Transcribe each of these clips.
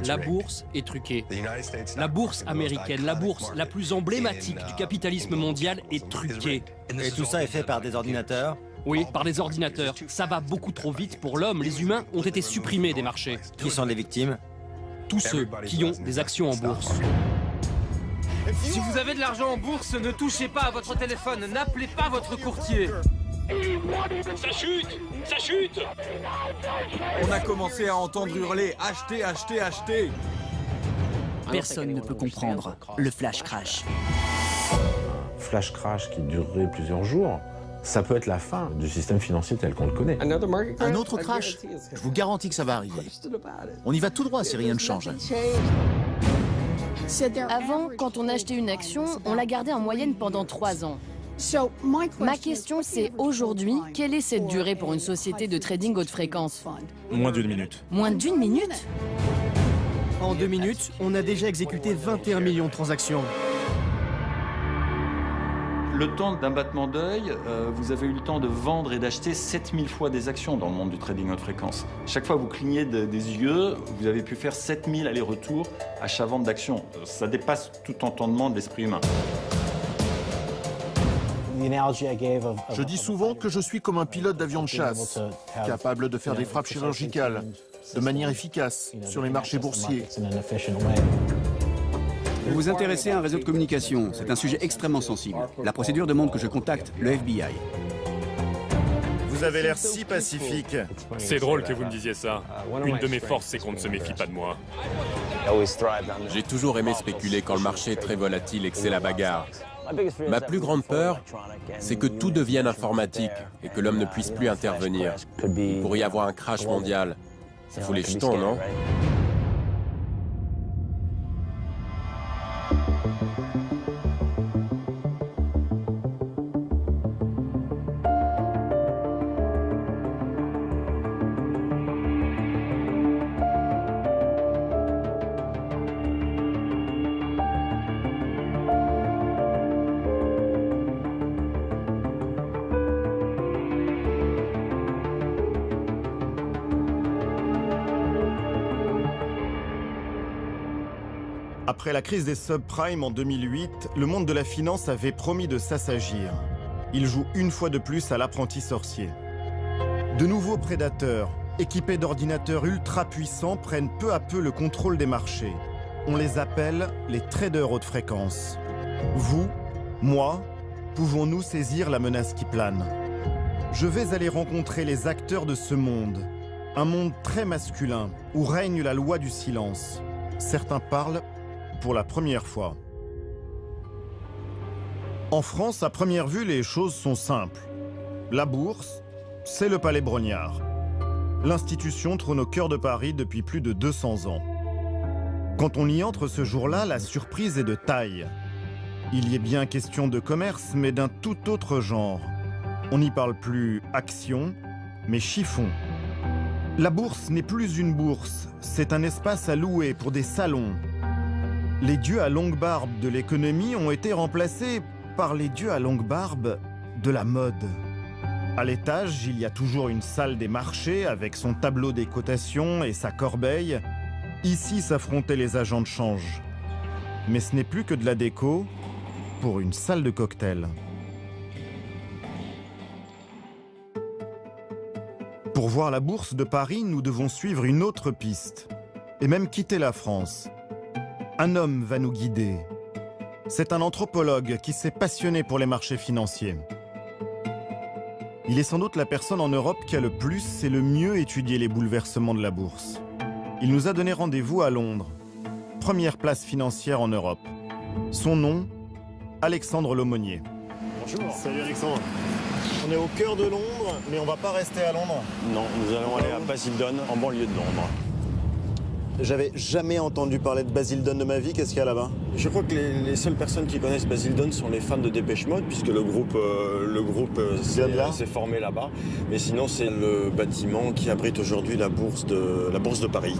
La bourse est truquée. La bourse américaine, la bourse la plus emblématique du capitalisme mondial est truquée. Et tout ça est fait par des ordinateurs? Oui, par des ordinateurs. Ça va beaucoup trop vite pour l'homme. Les humains ont été supprimés des marchés. Qui sont les victimes? Tous ceux qui ont des actions en bourse. Si vous avez de l'argent en bourse, ne touchez pas à votre téléphone, n'appelez pas votre courtier. Ça chute! Ça chute! On a commencé à entendre hurler « Achetez, achetez, achetez !» Personne ne peut comprendre le flash crash. Flash crash qui durerait plusieurs jours, ça peut être la fin du système financier tel qu'on le connaît. Un autre crash? Je vous garantis que ça va arriver. On y va tout droit si rien ne change. Avant, quand on achetait une action, on la gardait en moyenne pendant 3 ans. Ma question, c'est aujourd'hui, quelle est cette durée pour une société de trading haute fréquence? Moins d'1 minute. Moins d'1 minute? En 2 minutes, on a déjà exécuté 21 millions de transactions. Le temps d'un battement d'œil, vous avez eu le temps de vendre et d'acheter 7000 fois des actions dans le monde du trading haute fréquence. Chaque fois que vous clignez des yeux, vous avez pu faire 7000 allers-retours achat-vente d'actions. Ça dépasse tout entendement de l'esprit humain. Je dis souvent que je suis comme un pilote d'avion de chasse, capable de faire des frappes chirurgicales de manière efficace sur les marchés boursiers. Vous vous intéressez à un réseau de communication. C'est un sujet extrêmement sensible. La procédure demande que je contacte le FBI. Vous avez l'air si pacifique. C'est drôle que vous me disiez ça. Une de mes forces, c'est qu'on ne se méfie pas de moi. J'ai toujours aimé spéculer quand le marché est très volatile et que c'est la bagarre. Ma plus grande peur, c'est que tout devienne informatique et que l'homme ne puisse plus intervenir. Il pourrait y avoir un crash mondial. Il faut les jetons, non ? Après la crise des subprimes en 2008, le monde de la finance avait promis de s'assagir. Il joue une fois de plus à l'apprenti sorcier. De nouveaux prédateurs, équipés d'ordinateurs ultra puissants, prennent peu à peu le contrôle des marchés. On les appelle les traders haute fréquence. Vous, moi, pouvons-nous saisir la menace qui plane? Je vais aller rencontrer les acteurs de ce monde. Un monde très masculin, où règne la loi du silence. Certains parlent pour la première fois. En France, à première vue, les choses sont simples. La bourse, c'est le palais Brognard. L'institution trône au cœur de Paris depuis plus de 200 ans. Quand on y entre ce jour-là, la surprise est de taille. Il y est bien question de commerce, mais d'un tout autre genre. On n'y parle plus action, mais chiffon. La bourse n'est plus une bourse, c'est un espace à louer pour des salons. Les dieux à longue barbe de l'économie ont été remplacés par les dieux à longue barbe de la mode. À l'étage, il y a toujours une salle des marchés avec son tableau des cotations et sa corbeille. Ici s'affrontaient les agents de change. Mais ce n'est plus que de la déco pour une salle de cocktail. Pour voir la bourse de Paris, nous devons suivre une autre piste et même quitter la France. Un homme va nous guider. C'est un anthropologue qui s'est passionné pour les marchés financiers. Il est sans doute la personne en Europe qui a le plus et le mieux étudié les bouleversements de la bourse. Il nous a donné rendez-vous à Londres, première place financière en Europe. Son nom, Alexandre Lemonnier. Bonjour. Salut Alexandre. On est au cœur de Londres, mais on va pas rester à Londres. Non, nous allons aller à Basildon, en banlieue de Londres. J'avais jamais entendu parler de Basildon de ma vie, qu'est-ce qu'il y a là-bas? Je crois que les seules personnes qui connaissent Basildon sont les fans de Dépêche Mode, puisque le groupe s'est formé là-bas. Mais sinon, c'est le bâtiment qui abrite aujourd'hui la bourse de Paris.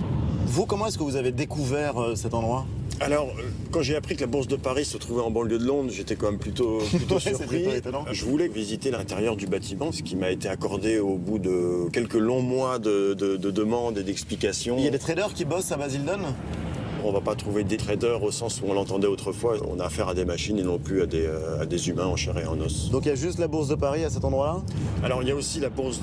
Vous, comment est-ce que vous avez découvert cet endroit? Alors, quand j'ai appris que la Bourse de Paris se trouvait en banlieue de Londres, j'étais quand même plutôt surpris. Je voulais visiter l'intérieur du bâtiment, ce qui m'a été accordé au bout de quelques longs mois de demandes et d'explications. Il y a des traders qui bossent à Basildon? On va pas trouver des traders au sens où on l'entendait autrefois. On a affaire à des machines et non plus à des humains en chair et en os. Donc il y a juste la Bourse de Paris à cet endroit-là? Alors il y a aussi la Bourse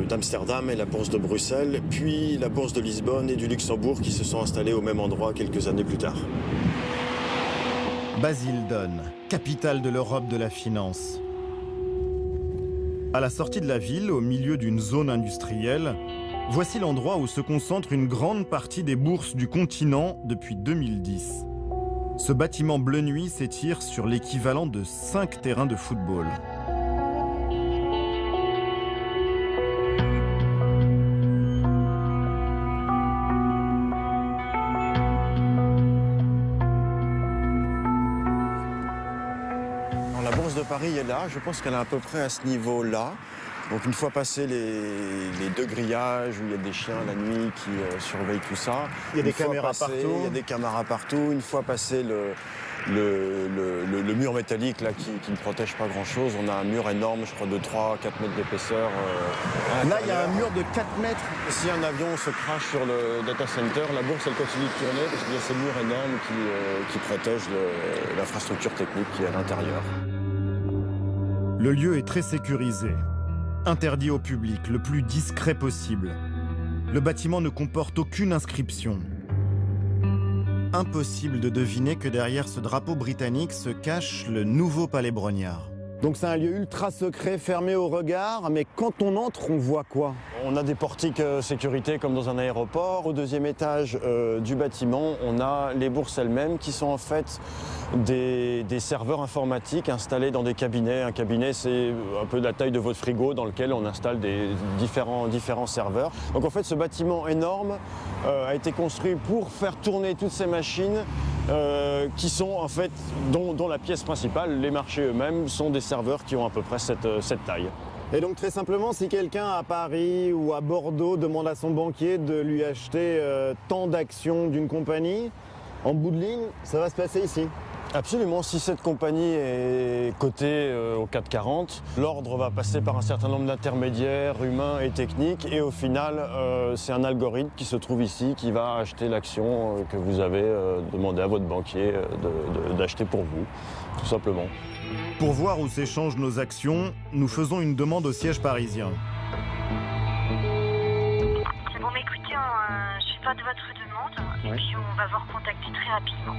d'Amsterdam et la Bourse de Bruxelles, puis la Bourse de Lisbonne et du Luxembourg qui se sont installées au même endroit quelques années plus tard. Basildon, capitale de l'Europe de la finance. À la sortie de la ville, au milieu d'une zone industrielle, voici l'endroit où se concentre une grande partie des bourses du continent depuis 2010. Ce bâtiment bleu nuit s'étire sur l'équivalent de 5 terrains de football. La Bourse de Paris est là, je pense qu'elle est à peu près à ce niveau-là. Donc une fois passé les deux grillages où il y a des chiens la nuit qui surveillent tout ça. Il y a des caméras partout. Il y a des caméras partout. Une fois passé le mur métallique là, qui ne protège pas grand-chose, on a un mur énorme, je crois de 3-4 mètres d'épaisseur. Là, il y a un mur de 4 mètres. Si un avion se crache sur le data center, la bourse elle continue de tourner parce qu'il y a ces murs énormes qui protègent l'infrastructure technique qui est à l'intérieur. Le lieu est très sécurisé. Interdit au public, le plus discret possible. Le bâtiment ne comporte aucune inscription. Impossible de deviner que derrière ce drapeau britannique se cache le nouveau palais Brognard. Donc c'est un lieu ultra secret, fermé au regard, mais quand on entre, on voit quoi? On a des portiques sécurité comme dans un aéroport. Au deuxième étage du bâtiment, on a les bourses elles-mêmes qui sont en fait des serveurs informatiques installés dans des cabinets. Un cabinet, c'est un peu la taille de votre frigo dans lequel on installe des différents serveurs. Donc en fait, ce bâtiment énorme a été construit pour faire tourner toutes ces machines qui sont en fait, dont la pièce principale, les marchés eux-mêmes, sont des serveurs qui ont à peu près cette taille. Et donc très simplement, si quelqu'un à Paris ou à Bordeaux demande à son banquier de lui acheter tant d'actions d'une compagnie, en bout de ligne, ça va se passer ici? Absolument, si cette compagnie est cotée au CAC 40, l'ordre va passer par un certain nombre d'intermédiaires humains et techniques et au final, c'est un algorithme qui se trouve ici qui va acheter l'action que vous avez demandé à votre banquier d'acheter pour vous, tout simplement. Pour voir où s'échangent nos actions, nous faisons une demande au siège parisien. C'est bon, mais écoutez, je suis pas de votre demande et puis on va vous recontacter très rapidement.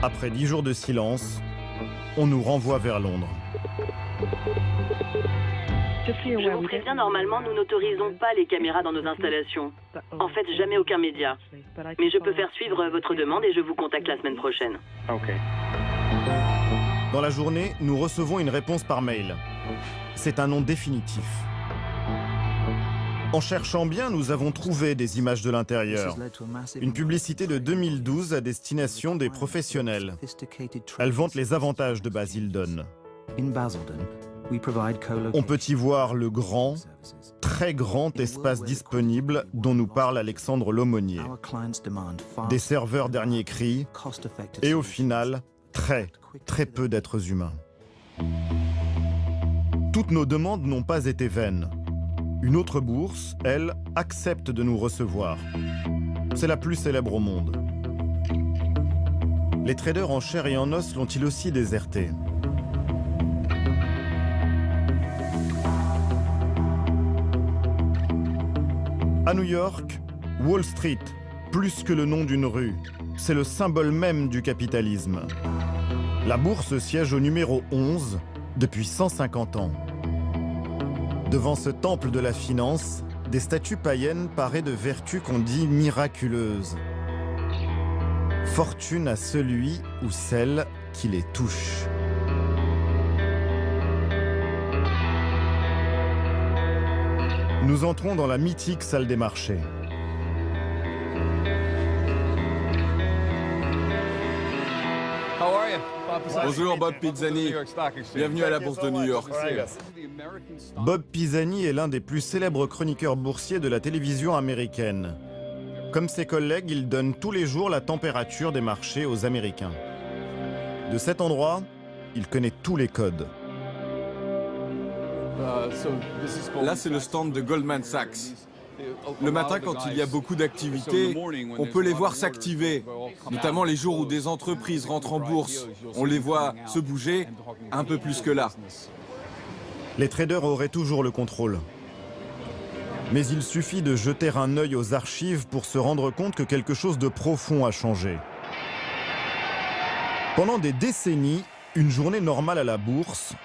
Après 10 jours de silence, on nous renvoie vers Londres. Je vous préviens, normalement, nous n'autorisons pas les caméras dans nos installations. En fait, jamais aucun média. Mais je peux faire suivre votre demande et je vous contacte la semaine prochaine. Dans la journée, nous recevons une réponse par mail. C'est un nom définitif. En cherchant bien, nous avons trouvé des images de l'intérieur. Une publicité de 2012 à destination des professionnels. Elle vante les avantages de Basildon. On peut y voir le grand, très grand espace disponible dont nous parle Alexandre Lomonier. Des serveurs dernier cri et au final, très peu d'êtres humains. Toutes nos demandes n'ont pas été vaines. Une autre bourse, elle, accepte de nous recevoir. C'est la plus célèbre au monde. Les traders en chair et en os l'ont-ils aussi déserté? À New York, Wall Street, plus que le nom d'une rue, c'est le symbole même du capitalisme. La bourse siège au numéro 11 depuis 150 ans. Devant ce temple de la finance, des statues païennes parées de vertus qu'on dit miraculeuses. Fortune à celui ou celle qui les touche. Nous entrons dans la mythique salle des marchés. Bonjour, Bob Pizzani. Bienvenue à la Bourse de New York. Bob Pisani est l'un des plus célèbres chroniqueurs boursiers de la télévision américaine. Comme ses collègues, il donne tous les jours la température des marchés aux Américains. De cet endroit, il connaît tous les codes. Là, c'est le stand de Goldman Sachs. Le matin, quand il y a beaucoup d'activités, on peut les voir s'activer, notamment les jours où des entreprises rentrent en bourse. On les voit se bouger un peu plus que là. Les traders auraient toujours le contrôle. Mais il suffit de jeter un œil aux archives pour se rendre compte que quelque chose de profond a changé. Pendant des décennies, une journée normale à la bourse,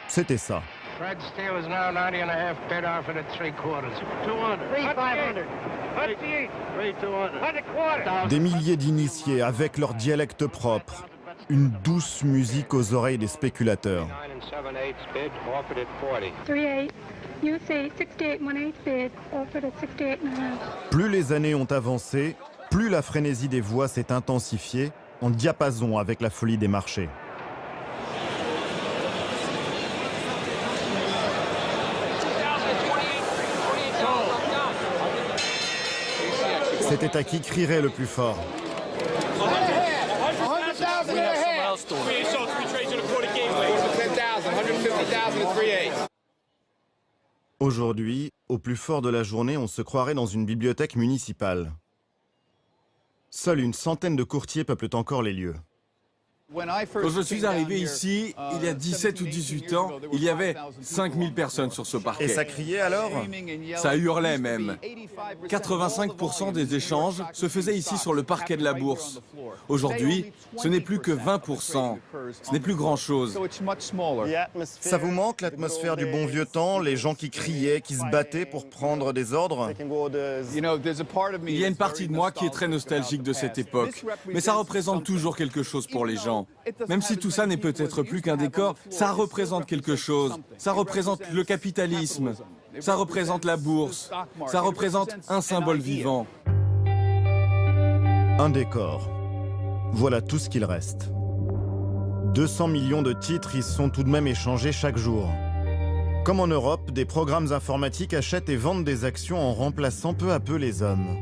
c'était ça. Fred Steele is now 90.5 bid offered at 3/4. 200. 3,500. 3,200. Des milliers d'initiés avec leur dialecte propre. Une douce musique aux oreilles des spéculateurs. 9 bid offered at 40. 3,8. You say 68.18 bid offered at 68.5. Plus les années ont avancé, plus la frénésie des voix s'est intensifiée, en diapason avec la folie des marchés. C'était à qui crierait le plus fort. Aujourd'hui, au plus fort de la journée, on se croirait dans une bibliothèque municipale. Seule une centaine de courtiers peuplent encore les lieux. Quand je suis arrivé ici, il y a 17 ou 18 ans, il y avait 5000 personnes sur ce parquet. Et ça criait alors? Ça hurlait même. 85% des échanges se faisaient ici sur le parquet de la bourse. Aujourd'hui, ce n'est plus que 20%. Ce n'est plus grand-chose. Ça vous manque l'atmosphère du bon vieux temps, les gens qui criaient, qui se battaient pour prendre des ordres? Il y a une partie de moi qui est très nostalgique de cette époque, mais ça représente toujours quelque chose pour les gens. Même si tout ça n'est peut-être plus qu'un décor, ça représente quelque chose. Ça représente le capitalisme, ça représente la bourse, ça représente un symbole vivant. Un décor. Voilà tout ce qu'il reste. 200 millions de titres y sont tout de même échangés chaque jour. Comme en Europe, des programmes informatiques achètent et vendent des actions en remplaçant peu à peu les hommes.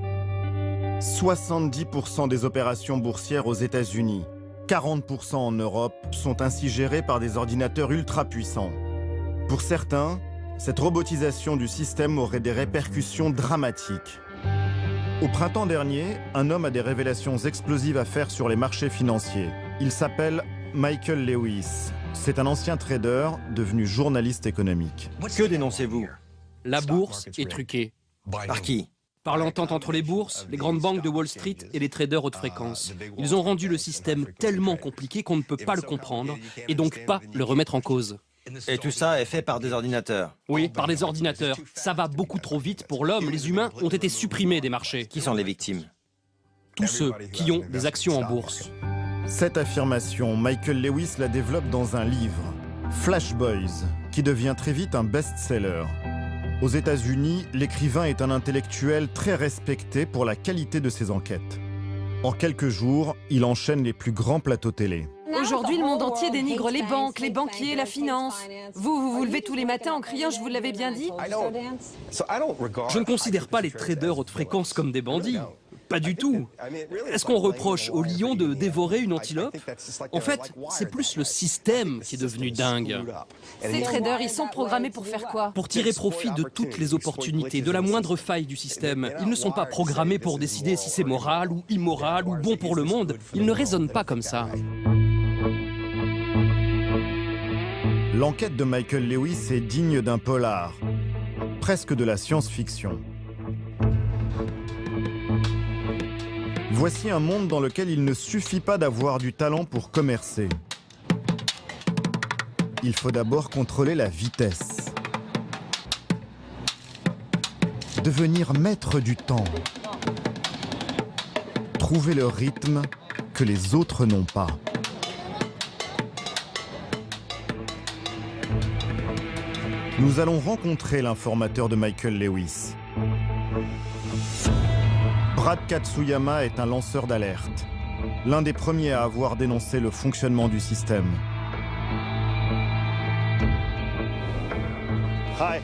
70% des opérations boursières aux États-Unis, 40% en Europe sont ainsi gérés par des ordinateurs ultra puissants. Pour certains, cette robotisation du système aurait des répercussions dramatiques. Au printemps dernier, un homme a des révélations explosives à faire sur les marchés financiers. Il s'appelle Michael Lewis. C'est un ancien trader devenu journaliste économique. Que dénoncez-vous? La bourse est truquée. Par qui? Par l'entente entre les bourses, les grandes banques de Wall Street et les traders haute fréquence. Ils ont rendu le système tellement compliqué qu'on ne peut pas le comprendre et donc pas le remettre en cause. Et tout ça est fait par des ordinateurs? Oui, par des ordinateurs. Ça va beaucoup trop vite pour l'homme. Les humains ont été supprimés des marchés. Qui sont les victimes? Tous ceux qui ont des actions en bourse. Cette affirmation, Michael Lewis la développe dans un livre, Flash Boys, qui devient très vite un best-seller. Aux États-Unis, l'écrivain est un intellectuel très respecté pour la qualité de ses enquêtes. En quelques jours, il enchaîne les plus grands plateaux télé. Aujourd'hui, le monde entier dénigre les banques, les banquiers, la finance. Vous vous levez tous les matins en criant « je vous l'avais bien dit ». Je ne considère pas les traders haute fréquence comme des bandits. Pas du tout. Est-ce qu'on reproche au lion de dévorer une antilope? En fait, c'est plus le système qui est devenu dingue. Ces traders, ils sont programmés pour faire quoi? Pour tirer profit de toutes les opportunités, de la moindre faille du système. Ils ne sont pas programmés pour décider si c'est moral ou immoral ou bon pour le monde. Ils ne raisonnent pas comme ça. L'enquête de Michael Lewis est digne d'un polar, presque de la science-fiction. Voici un monde dans lequel il ne suffit pas d'avoir du talent pour commercer. Il faut d'abord contrôler la vitesse. Devenir maître du temps. Trouver le rythme que les autres n'ont pas. Nous allons rencontrer l'informateur de Michael Lewis. Brad Katsuyama est un lanceur d'alerte, l'un des premiers à avoir dénoncé le fonctionnement du système.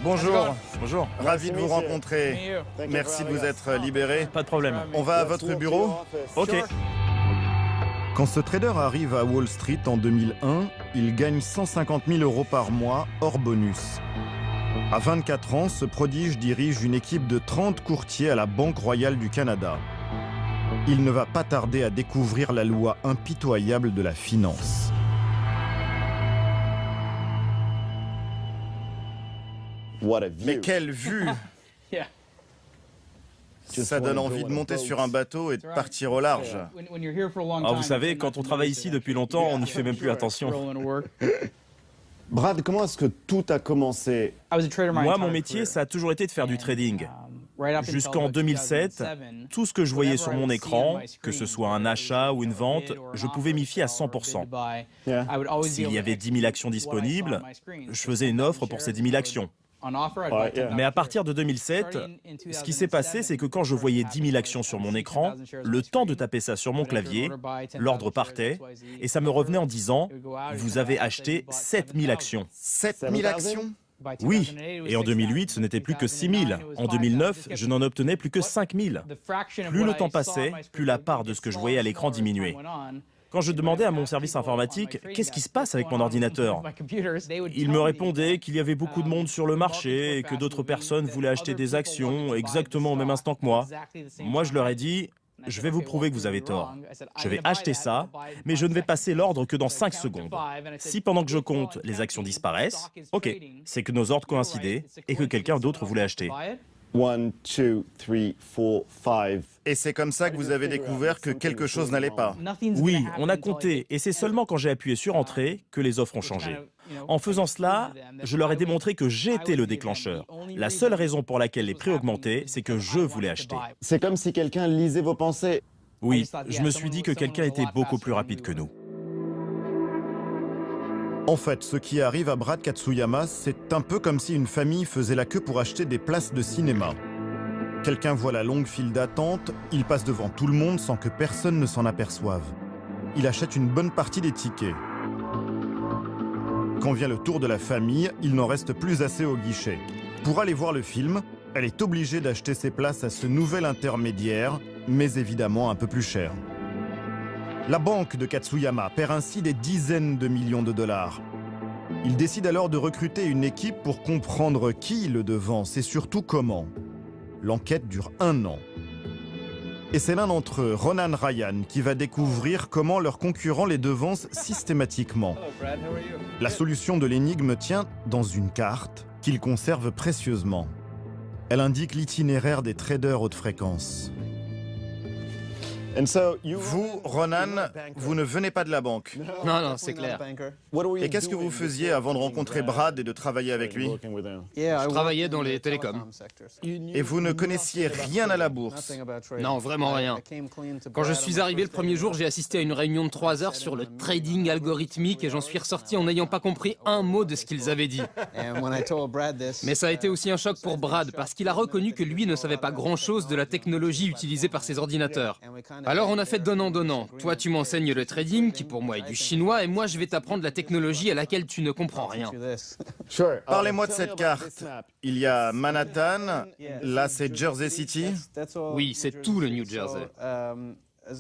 Bonjour. Bonjour. Ravi de vous rencontrer. Merci de vous être libéré. Pas de problème. On va à votre bureau? Ok. Quand ce trader arrive à Wall Street en 2001, il gagne 150 000 € par mois hors bonus. À 24 ans, ce prodige dirige une équipe de 30 courtiers à la Banque royale du Canada. Il ne va pas tarder à découvrir la loi impitoyable de la finance. Mais quelle vue! Ça donne envie de monter sur un bateau et de partir au large. Ah, vous savez, quand on travaille ici depuis longtemps, on n'y fait même plus attention. Brad, comment est-ce que tout a commencé? Moi, mon métier, ça a toujours été de faire du trading. Jusqu'en 2007, tout ce que je voyais sur mon écran, que ce soit un achat ou une vente, je pouvais m'y fier à 100%. S'il y avait 10 000 actions disponibles, je faisais une offre pour ces 10 000 actions. Mais à partir de 2007, ce qui s'est passé, c'est que quand je voyais 10 000 actions sur mon écran, le temps de taper ça sur mon clavier, l'ordre partait, et ça me revenait en disant « Vous avez acheté 7 000 actions ». 7 000 actions? Oui, et en 2008, ce n'était plus que 6 000. En 2009, je n'en obtenais plus que 5 000. Plus le temps passait, plus la part de ce que je voyais à l'écran diminuait. Quand je demandais à mon service informatique « Qu'est-ce qui se passe avec mon ordinateur ?», il me répondait qu'il y avait beaucoup de monde sur le marché et que d'autres personnes voulaient acheter des actions exactement au même instant que moi. Moi, je leur ai dit « Je vais vous prouver que vous avez tort. Je vais acheter ça, mais je ne vais passer l'ordre que dans 5 secondes. Si pendant que je compte, les actions disparaissent, ok, c'est que nos ordres coïncidaient et que quelqu'un d'autre voulait acheter. » 1, 2, 3, 4, 5. Et c'est comme ça que vous avez découvert que quelque chose n'allait pas? Oui, on a compté, et c'est seulement quand j'ai appuyé sur Entrée que les offres ont changé. En faisant cela, je leur ai démontré que j'étais le déclencheur. La seule raison pour laquelle les prix augmentaient, c'est que je voulais acheter. C'est comme si quelqu'un lisait vos pensées. Oui, je me suis dit que quelqu'un était beaucoup plus rapide que nous. En fait, ce qui arrive à Brad Katsuyama, c'est un peu comme si une famille faisait la queue pour acheter des places de cinéma. Quelqu'un voit la longue file d'attente, il passe devant tout le monde sans que personne ne s'en aperçoive. Il achète une bonne partie des tickets. Quand vient le tour de la famille, il n'en reste plus assez au guichet. Pour aller voir le film, elle est obligée d'acheter ses places à ce nouvel intermédiaire, mais évidemment un peu plus cher. La banque de Katsuyama perd ainsi des dizaines de millions de dollars. Il décide alors de recruter une équipe pour comprendre qui le devance et surtout comment. L'enquête dure 1 an. Et c'est l'un d'entre eux, Ronan Ryan, qui va découvrir comment leurs concurrents les devancent systématiquement. La solution de l'énigme tient dans une carte qu'il conserve précieusement. Elle indique l'itinéraire des traders haute fréquence. Vous, Ronan, vous ne venez pas de la banque. Non, non, c'est clair. Et qu'est-ce que vous faisiez avant de rencontrer Brad et de travailler avec lui? Je travaillais dans les télécoms. Et vous ne connaissiez rien à la bourse? Non, vraiment rien. Quand je suis arrivé le premier jour, j'ai assisté à une réunion de 3 heures sur le trading algorithmique et j'en suis ressorti en n'ayant pas compris un mot de ce qu'ils avaient dit. Mais ça a été aussi un choc pour Brad parce qu'il a reconnu que lui ne savait pas grand-chose de la technologie utilisée par ses ordinateurs. Alors on a fait donnant-donnant. Toi tu m'enseignes le trading, qui pour moi est du chinois, et moi je vais t'apprendre la technologie à laquelle tu ne comprends rien. Parlez-moi de cette carte. Il y a Manhattan, là c'est Jersey City. Oui, c'est tout le New Jersey.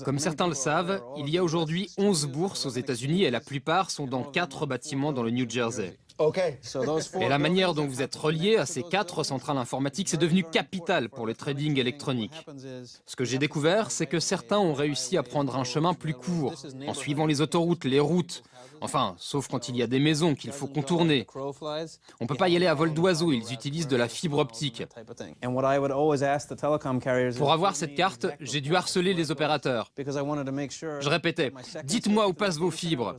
Comme certains le savent, il y a aujourd'hui 11 bourses aux États-Unis et la plupart sont dans 4 bâtiments dans le New Jersey. Et la manière dont vous êtes relié à ces 4 centrales informatiques, c'est devenu capital pour le trading électronique. Ce que j'ai découvert, c'est que certains ont réussi à prendre un chemin plus court, en suivant les autoroutes, les routes. Enfin, sauf quand il y a des maisons qu'il faut contourner. On ne peut pas y aller à vol d'oiseau, ils utilisent de la fibre optique. Pour avoir cette carte, j'ai dû harceler les opérateurs. Je répétais, dites-moi où passent vos fibres.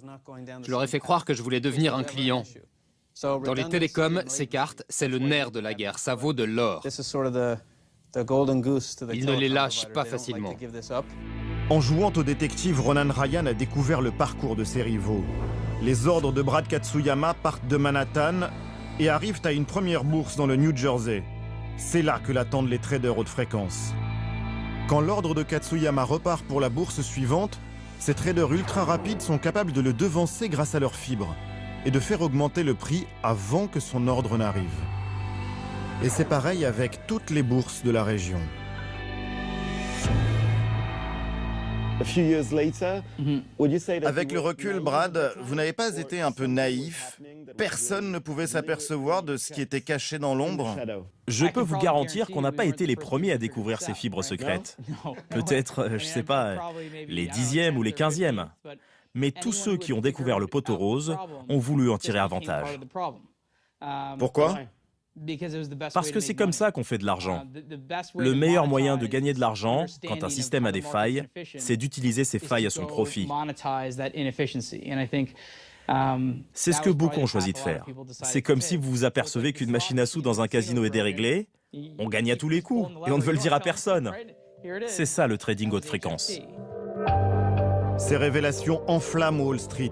Je leur ai fait croire que je voulais devenir un client. Dans les télécoms, ces cartes, c'est le nerf de la guerre, ça vaut de l'or. Ils ne les lâchent pas facilement. En jouant au détective, Ronan Ryan a découvert le parcours de ses rivaux. Les ordres de Brad Katsuyama partent de Manhattan et arrivent à une première bourse dans le New Jersey. C'est là que l'attendent les traders haute fréquence. Quand l'ordre de Katsuyama repart pour la bourse suivante, ces traders ultra rapides sont capables de le devancer grâce à leurs fibres et de faire augmenter le prix avant que son ordre n'arrive. Et c'est pareil avec toutes les bourses de la région. Avec le recul, Brad, vous n'avez pas été un peu naïf? Personne ne pouvait s'apercevoir de ce qui était caché dans l'ombre? Je peux vous garantir qu'on n'a pas été les premiers à découvrir ces fibres secrètes. Peut-être, je sais pas, les 10e ou les 15e. Mais tous ceux qui ont découvert le poteau rose ont voulu en tirer avantage. Pourquoi? Parce que c'est comme ça qu'on fait de l'argent. Le meilleur moyen de gagner de l'argent, quand un système a des failles, c'est d'utiliser ces failles à son profit. C'est ce que beaucoup ont choisi de faire. C'est comme si vous vous apercevez qu'une machine à sous dans un casino est déréglée, on gagne à tous les coups, et on ne veut le dire à personne. C'est ça le trading haute fréquence. Ces révélations enflamment Wall Street.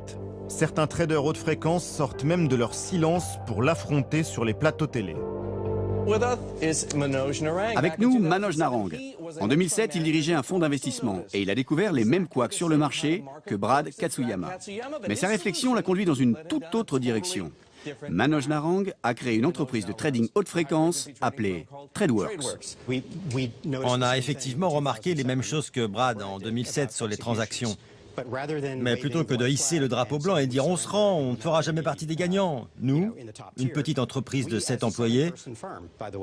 Certains traders haute fréquence sortent même de leur silence pour l'affronter sur les plateaux télé. Avec nous, Manoj Narang. En 2007, il dirigeait un fonds d'investissement et il a découvert les mêmes couacs sur le marché que Brad Katsuyama. Mais sa réflexion l'a conduit dans une toute autre direction. Manoj Narang a créé une entreprise de trading haute fréquence appelée TradeWorks. On a effectivement remarqué les mêmes choses que Brad en 2007 sur les transactions. Mais plutôt que de hisser le drapeau blanc et dire on se rend, on ne fera jamais partie des gagnants, nous, une petite entreprise de 7 employés,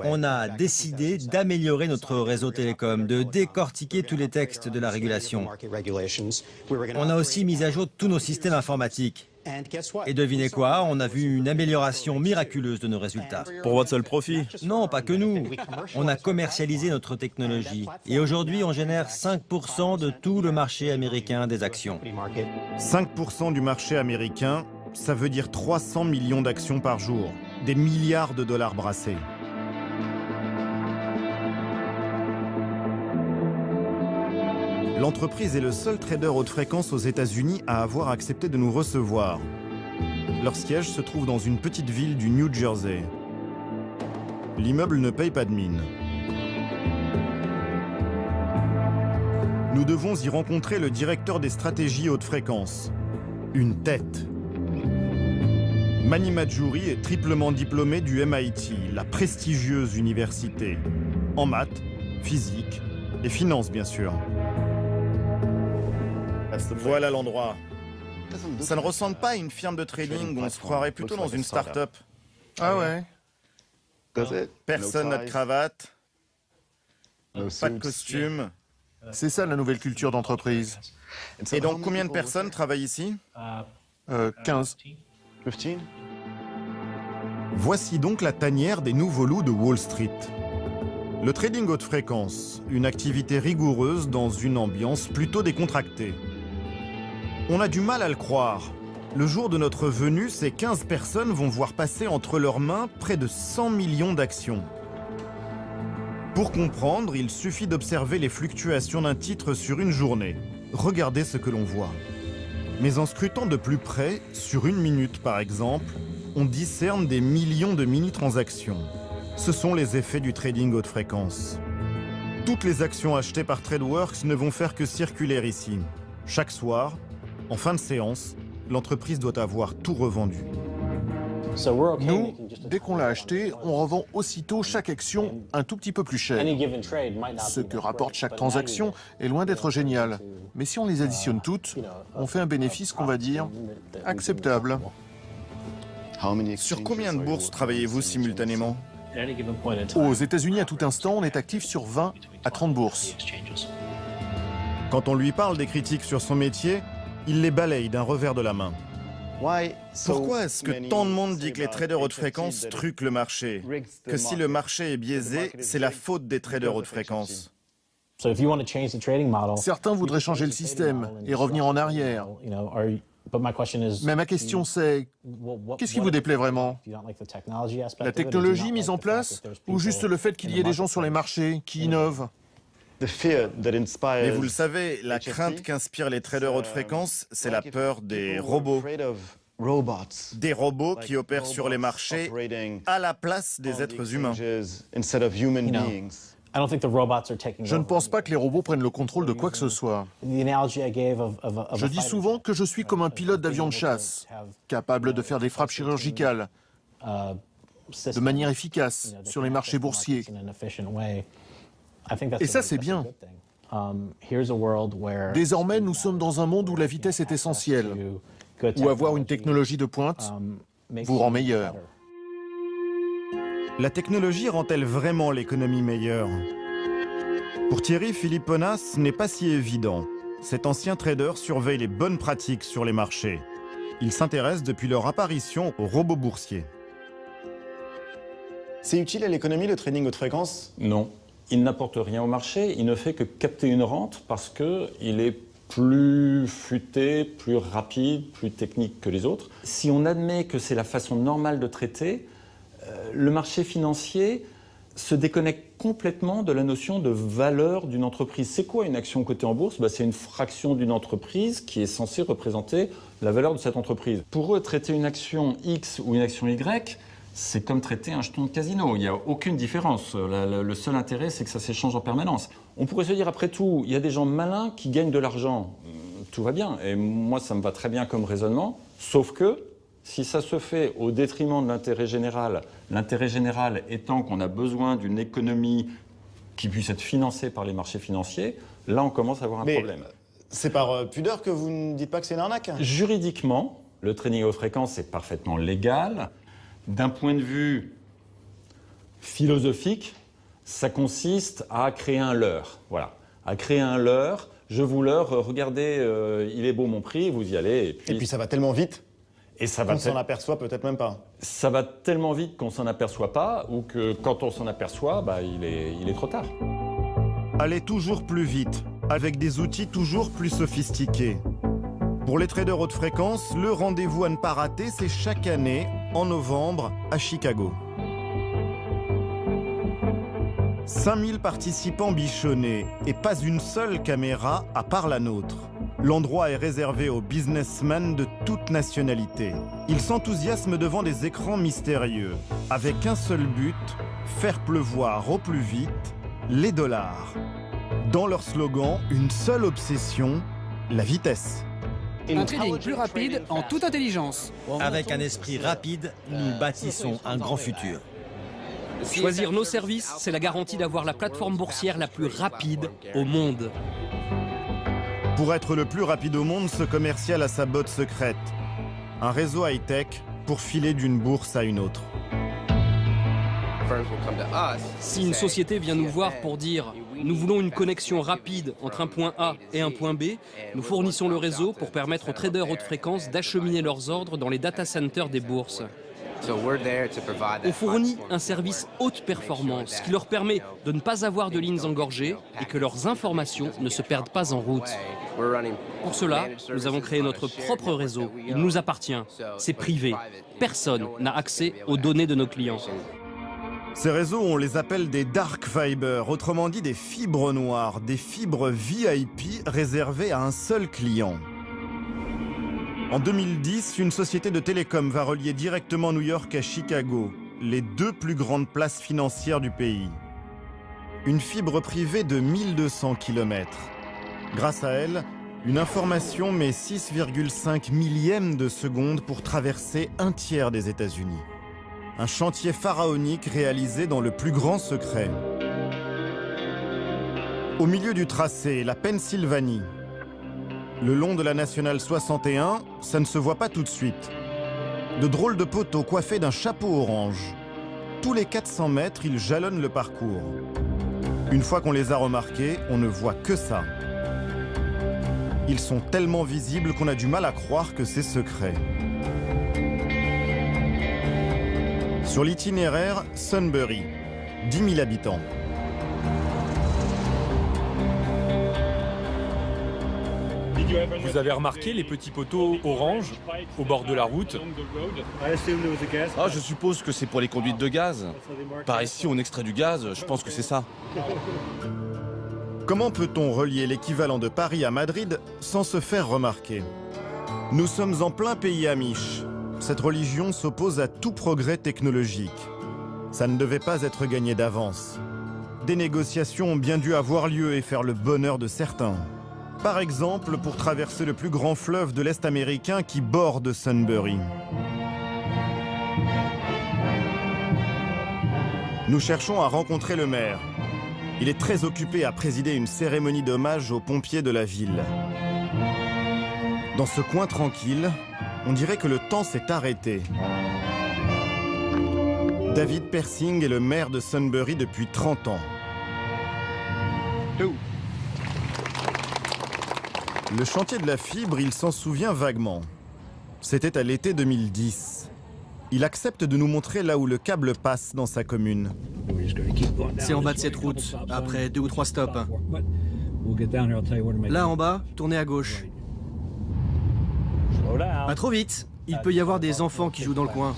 on a décidé d'améliorer notre réseau télécom, de décortiquer tous les textes de la régulation. On a aussi mis à jour tous nos systèmes informatiques. Et devinez quoi, on a vu une amélioration miraculeuse de nos résultats. Pour votre seul profit? Non, pas que nous. On a commercialisé notre technologie. Et aujourd'hui, on génère 5% de tout le marché américain des actions. 5% du marché américain, ça veut dire 300 millions d'actions par jour. Des milliards de dollars brassés. L'entreprise est le seul trader haute fréquence aux États-Unis à avoir accepté de nous recevoir. Leur siège se trouve dans une petite ville du New Jersey. L'immeuble ne paye pas de mine. Nous devons y rencontrer le directeur des stratégies haute fréquence. Une tête. Mani Madjouri est triplement diplômé du MIT, la prestigieuse université. En maths, physique et finance, bien sûr. Voilà l'endroit. Ça ne ressemble pas à une firme de trading, on se croirait plutôt dans une start-up. Ah ouais? Personne n'a de cravate, pas de costume. C'est ça la nouvelle culture d'entreprise. Et donc combien de personnes travaillent ici? 15. Voici donc la tanière des nouveaux loups de Wall Street. Le trading haute fréquence, une activité rigoureuse dans une ambiance plutôt décontractée. On a du mal à le croire. Le jour de notre venue, ces 15 personnes vont voir passer entre leurs mains près de 100 millions d'actions. Pour comprendre, il suffit d'observer les fluctuations d'un titre sur une journée. Regardez ce que l'on voit. Mais en scrutant de plus près, sur une minute par exemple, on discerne des millions de mini-transactions. Ce sont les effets du trading haute fréquence. Toutes les actions achetées par TradeWorks ne vont faire que circuler ici. Chaque soir, en fin de séance, l'entreprise doit avoir tout revendu. Nous, dès qu'on l'a acheté, on revend aussitôt chaque action un tout petit peu plus cher. Ce que rapporte chaque transaction est loin d'être génial. Mais si on les additionne toutes, on fait un bénéfice qu'on va dire acceptable. Sur combien de bourses travaillez-vous simultanément? Aux États-Unis, à tout instant, on est actif sur 20 à 30 bourses. Quand on lui parle des critiques sur son métier, il les balaye d'un revers de la main. Pourquoi est-ce que tant de monde dit que les traders haute fréquence truquent le marché? Que si le marché est biaisé, c'est la faute des traders haute fréquence? Certains voudraient changer le système et revenir en arrière. Mais ma question c'est, qu'est-ce qui vous déplaît vraiment? La technologie mise en place ou juste le fait qu'il y ait des gens sur les marchés qui innovent? Mais vous le savez, la crainte qu'inspirent les traders haute fréquence, c'est la peur des robots. Des robots qui opèrent sur les marchés à la place des êtres humains. Je ne pense pas que les robots prennent le contrôle de quoi que ce soit. Je dis souvent que je suis comme un pilote d'avion de chasse, capable de faire des frappes chirurgicales, de manière efficace sur les marchés boursiers. Et ça, c'est bien. Désormais, nous sommes dans un monde où la vitesse est essentielle, où avoir une technologie de pointe vous rend meilleur. La technologie rend-elle vraiment l'économie meilleure? Pour Thierry Philipponas, ce n'est pas si évident. Cet ancien trader surveille les bonnes pratiques sur les marchés. Il s'intéresse depuis leur apparition aux robots boursiers. C'est utile à l'économie, le trading haute fréquence? Non. Il n'apporte rien au marché, il ne fait que capter une rente parce qu'il est plus futé, plus rapide, plus technique que les autres. Si on admet que c'est la façon normale de traiter, le marché financier se déconnecte complètement de la notion de valeur d'une entreprise. C'est quoi une action cotée en bourse? C'est une fraction d'une entreprise qui est censée représenter la valeur de cette entreprise. Pour eux, traiter une action X ou une action Y, c'est comme traiter un jeton de casino. Il n'y a aucune différence. Le seul intérêt, c'est que ça s'échange en permanence. On pourrait se dire, après tout, il y a des gens malins qui gagnent de l'argent. Tout va bien. Et moi, ça me va très bien comme raisonnement. Sauf que, si ça se fait au détriment de l'intérêt général étant qu'on a besoin d'une économie qui puisse être financée par les marchés financiers, là, on commence à avoir un problème. C'est par pudeur que vous ne dites pas que c'est une arnaque? Juridiquement, le trading haute fréquence est parfaitement légal. D'un point de vue philosophique, ça consiste à créer un leurre. Voilà, à créer un leurre. Je vous leurre, regardez, il est beau mon prix, vous y allez. Et puis ça va tellement vite qu'on s'en aperçoit peut-être même pas. Ça va tellement vite qu'on s'en aperçoit pas, ou que quand on s'en aperçoit, il est trop tard. Allez toujours plus vite, avec des outils toujours plus sophistiqués. Pour les traders haute fréquence, le rendez-vous à ne pas rater, c'est chaque année, en novembre, à Chicago. 5000 participants bichonnés et pas une seule caméra à part la nôtre. L'endroit est réservé aux businessmen de toute nationalité. Ils s'enthousiasment devant des écrans mystérieux, avec un seul but, faire pleuvoir au plus vite les dollars. Dans leur slogan, une seule obsession, la vitesse. Un trading plus rapide en toute intelligence. Avec un esprit rapide, nous bâtissons un grand futur. Choisir nos services, c'est la garantie d'avoir la plateforme boursière la plus rapide au monde. Pour être le plus rapide au monde, ce commercial a sa botte secrète. Un réseau high-tech pour filer d'une bourse à une autre. Si une société vient nous voir pour dire « Nous voulons une connexion rapide entre un point A et un point B », nous fournissons le réseau pour permettre aux traders haute fréquence d'acheminer leurs ordres dans les data centers des bourses. On fournit un service haute performance qui leur permet de ne pas avoir de lignes engorgées et que leurs informations ne se perdent pas en route. Pour cela, nous avons créé notre propre réseau. Il nous appartient. C'est privé. Personne n'a accès aux données de nos clients. Ces réseaux, on les appelle des dark fibers, autrement dit des fibres noires, des fibres VIP réservées à un seul client. En 2010, une société de télécom va relier directement New York à Chicago, les deux plus grandes places financières du pays. Une fibre privée de 1200 km. Grâce à elle, une information met 6,5 millièmes de seconde pour traverser un tiers des États-Unis. Un chantier pharaonique réalisé dans le plus grand secret. Au milieu du tracé, la Pennsylvanie. Le long de la Nationale 61, ça ne se voit pas tout de suite. De drôles de poteaux coiffés d'un chapeau orange. Tous les 400 mètres, ils jalonnent le parcours. Une fois qu'on les a remarqués, on ne voit que ça. Ils sont tellement visibles qu'on a du mal à croire que c'est secret. Sur l'itinéraire, Sunbury, 10 000 habitants. Vous avez remarqué les petits poteaux orange au bord de la route? Ah, je suppose que c'est pour les conduites de gaz. Par ici, on extrait du gaz, je pense que c'est ça. Comment peut-on relier l'équivalent de Paris à Madrid sans se faire remarquer? Nous sommes en plein pays amish. Cette religion s'oppose à tout progrès technologique. Ça ne devait pas être gagné d'avance. Des négociations ont bien dû avoir lieu et faire le bonheur de certains. Par exemple, pour traverser le plus grand fleuve de l'Est américain qui borde Sunbury. Nous cherchons à rencontrer le maire. Il est très occupé à présider une cérémonie d'hommage aux pompiers de la ville. Dans ce coin tranquille, on dirait que le temps s'est arrêté. David Persing est le maire de Sunbury depuis 30 ans. Le chantier de la fibre, il s'en souvient vaguement. C'était à l'été 2010. Il accepte de nous montrer là où le câble passe dans sa commune. C'est en bas de cette route, après 2 ou 3 stops. Là en bas, tournez à gauche. Pas trop vite, il peut y avoir des enfants qui jouent dans le coin.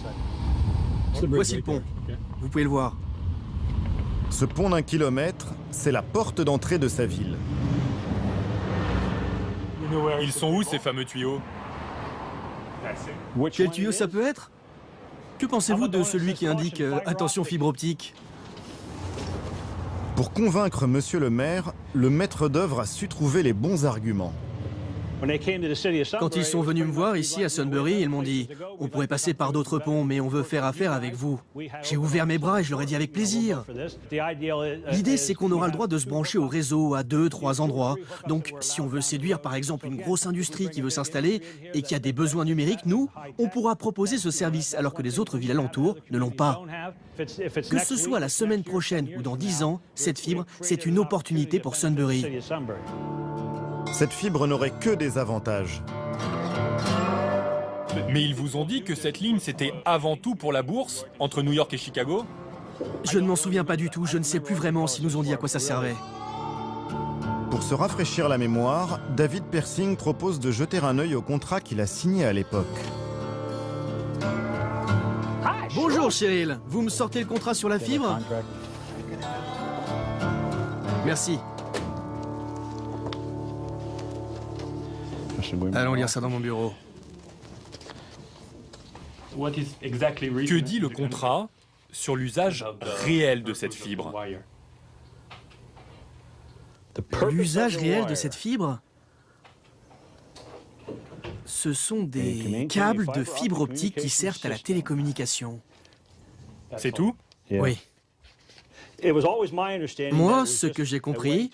Voici le pont, vous pouvez le voir. Ce pont d'1 kilomètre, c'est la porte d'entrée de sa ville. Ils sont où ces fameux tuyaux? Quel tuyau ça peut être? Que pensez-vous de celui qui indique « Attention fibre optique » ? Pour convaincre monsieur le maire, le maître d'œuvre a su trouver les bons arguments. Quand ils sont venus me voir ici à Sunbury, ils m'ont dit « On pourrait passer par d'autres ponts, mais on veut faire affaire avec vous. » J'ai ouvert mes bras et je leur ai dit avec plaisir. L'idée, c'est qu'on aura le droit de se brancher au réseau à 2-3 endroits. Donc, si on veut séduire par exemple une grosse industrie qui veut s'installer et qui a des besoins numériques, nous, on pourra proposer ce service alors que les autres villes alentours ne l'ont pas. Que ce soit la semaine prochaine ou dans 10 ans, cette fibre, c'est une opportunité pour Sunbury. Cette fibre n'aurait que des avantages. Mais ils vous ont dit que cette ligne, c'était avant tout pour la bourse, entre New York et Chicago? Je ne m'en souviens pas du tout, je ne sais plus vraiment s'ils nous ont dit à quoi ça servait. Pour se rafraîchir la mémoire, David Persing propose de jeter un œil au contrat qu'il a signé à l'époque. Bonjour Cheryl, vous me sortez le contrat sur la fibre? Merci. Allons lire ça dans mon bureau. Que dit le contrat sur l'usage réel de cette fibre? L'usage réel de cette fibre? Ce sont des câbles de fibre optique qui servent à la télécommunication. C'est tout? Oui. Moi, ce que j'ai compris,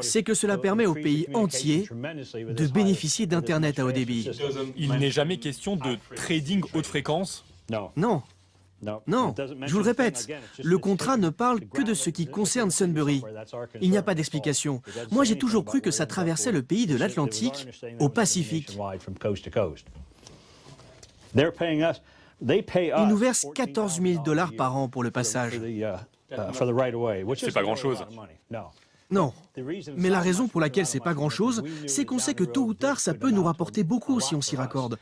c'est que cela permet au pays entier de bénéficier d'Internet à haut débit. Il n'est jamais question de trading haute fréquence? Non. Non, je vous le répète, le contrat ne parle que de ce qui concerne Sunbury. Il n'y a pas d'explication. Moi, j'ai toujours cru que ça traversait le pays de l'Atlantique au Pacifique. Ils nous versent 14 000 $ par an pour le passage. C'est pas grand-chose. Non, mais la raison pour laquelle c'est pas grand-chose, c'est qu'on sait que tôt ou tard, ça peut nous rapporter beaucoup si on s'y raccorde.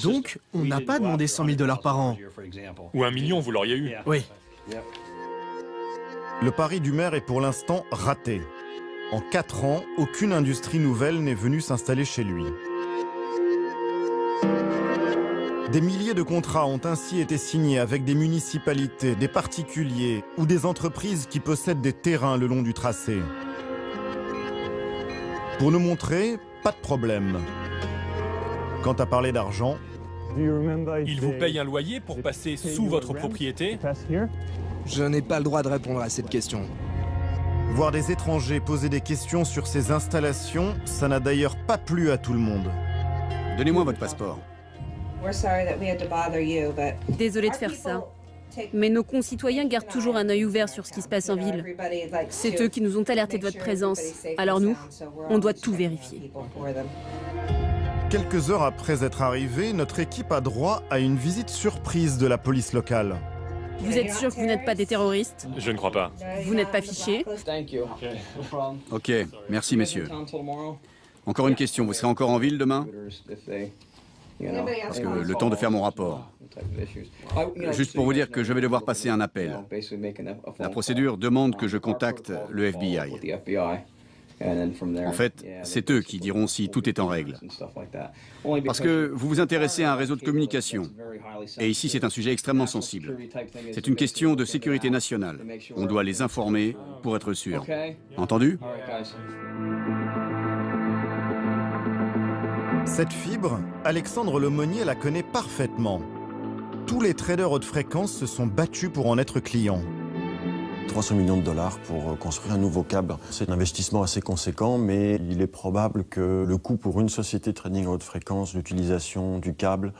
Donc, on n'a pas demandé 100 000 $ par an. Ou 1 million, vous l'auriez eu. Oui. Le pari du maire est pour l'instant raté. En 4 ans, aucune industrie nouvelle n'est venue s'installer chez lui. Des milliers de contrats ont ainsi été signés avec des municipalités, des particuliers ou des entreprises qui possèdent des terrains le long du tracé. Pour nous montrer, pas de problème. Quant à parler d'argent, ils vous payent un loyer pour passer sous votre propriété? Je n'ai pas le droit de répondre à cette question. Voir des étrangers poser des questions sur ces installations, ça n'a d'ailleurs pas plu à tout le monde. Donnez-moi votre passeport. Désolé de faire ça. Mais nos concitoyens gardent toujours un œil ouvert sur ce qui se passe en ville. C'est eux qui nous ont alertés de votre présence. Alors nous, on doit tout vérifier. Quelques heures après être arrivés, notre équipe a droit à une visite surprise de la police locale. Vous êtes sûr que vous n'êtes pas des terroristes? Je ne crois pas. Vous n'êtes pas fichés? Ok, merci messieurs. Encore une question, vous serez encore en ville demain? Parce que le temps de faire mon rapport. Juste pour vous dire que je vais devoir passer un appel. La procédure demande que je contacte le FBI. En fait, c'est eux qui diront si tout est en règle. Parce que vous vous intéressez à un réseau de communication. Et ici, c'est un sujet extrêmement sensible. C'est une question de sécurité nationale. On doit les informer pour être sûr. Entendu? Cette fibre, Alexandre Lemonnier la connaît parfaitement. tous les traders haute fréquence se sont battus pour en être clients. 300 millions de dollars pour construire un nouveau câble. C'est un investissement assez conséquent, mais il est probable que le coût pour une société de trading à haute fréquence, l'utilisation du câble,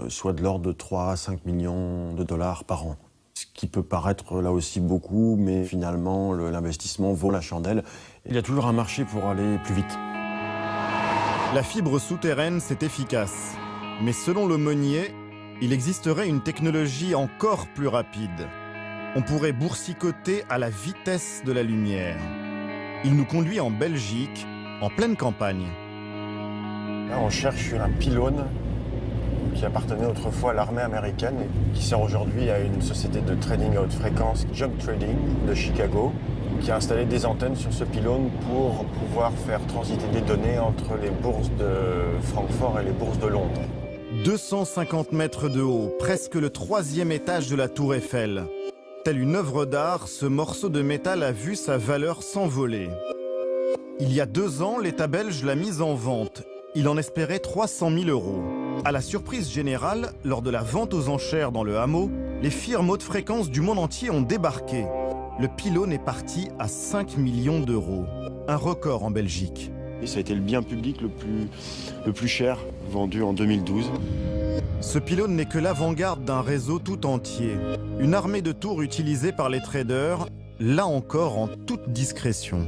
soit de l'ordre de 3 à 5 millions de dollars par an. Ce qui peut paraître là aussi beaucoup, mais finalement l'investissement vaut la chandelle. Il y a toujours un marché pour aller plus vite. La fibre souterraine, c'est efficace. Mais selon l'aumônier, il existerait une technologie encore plus rapide. On pourrait boursicoter à la vitesse de la lumière. Il nous conduit en Belgique, en pleine campagne. Là, on cherche un pylône qui appartenait autrefois à l'armée américaine et qui sert aujourd'hui à une société de trading à haute fréquence, Jump Trading, de Chicago, qui a installé des antennes sur ce pylône pour pouvoir faire transiter des données entre les bourses de Francfort et les bourses de Londres. 250 mètres de haut, presque le 3e étage de la Tour Eiffel. Telle une œuvre d'art, ce morceau de métal a vu sa valeur s'envoler. Il y a 2 ans, l'État belge l'a mise en vente. Il en espérait 300 000 €. À la surprise générale, lors de la vente aux enchères dans le hameau, les firmes haute fréquence du monde entier ont débarqué. Le pylône est parti à 5 millions d'euros. Un record en Belgique. Et ça a été le bien public le plus cher, vendu en 2012. Ce pylône n'est que l'avant-garde d'un réseau tout entier. Une armée de tours utilisée par les traders, là encore en toute discrétion.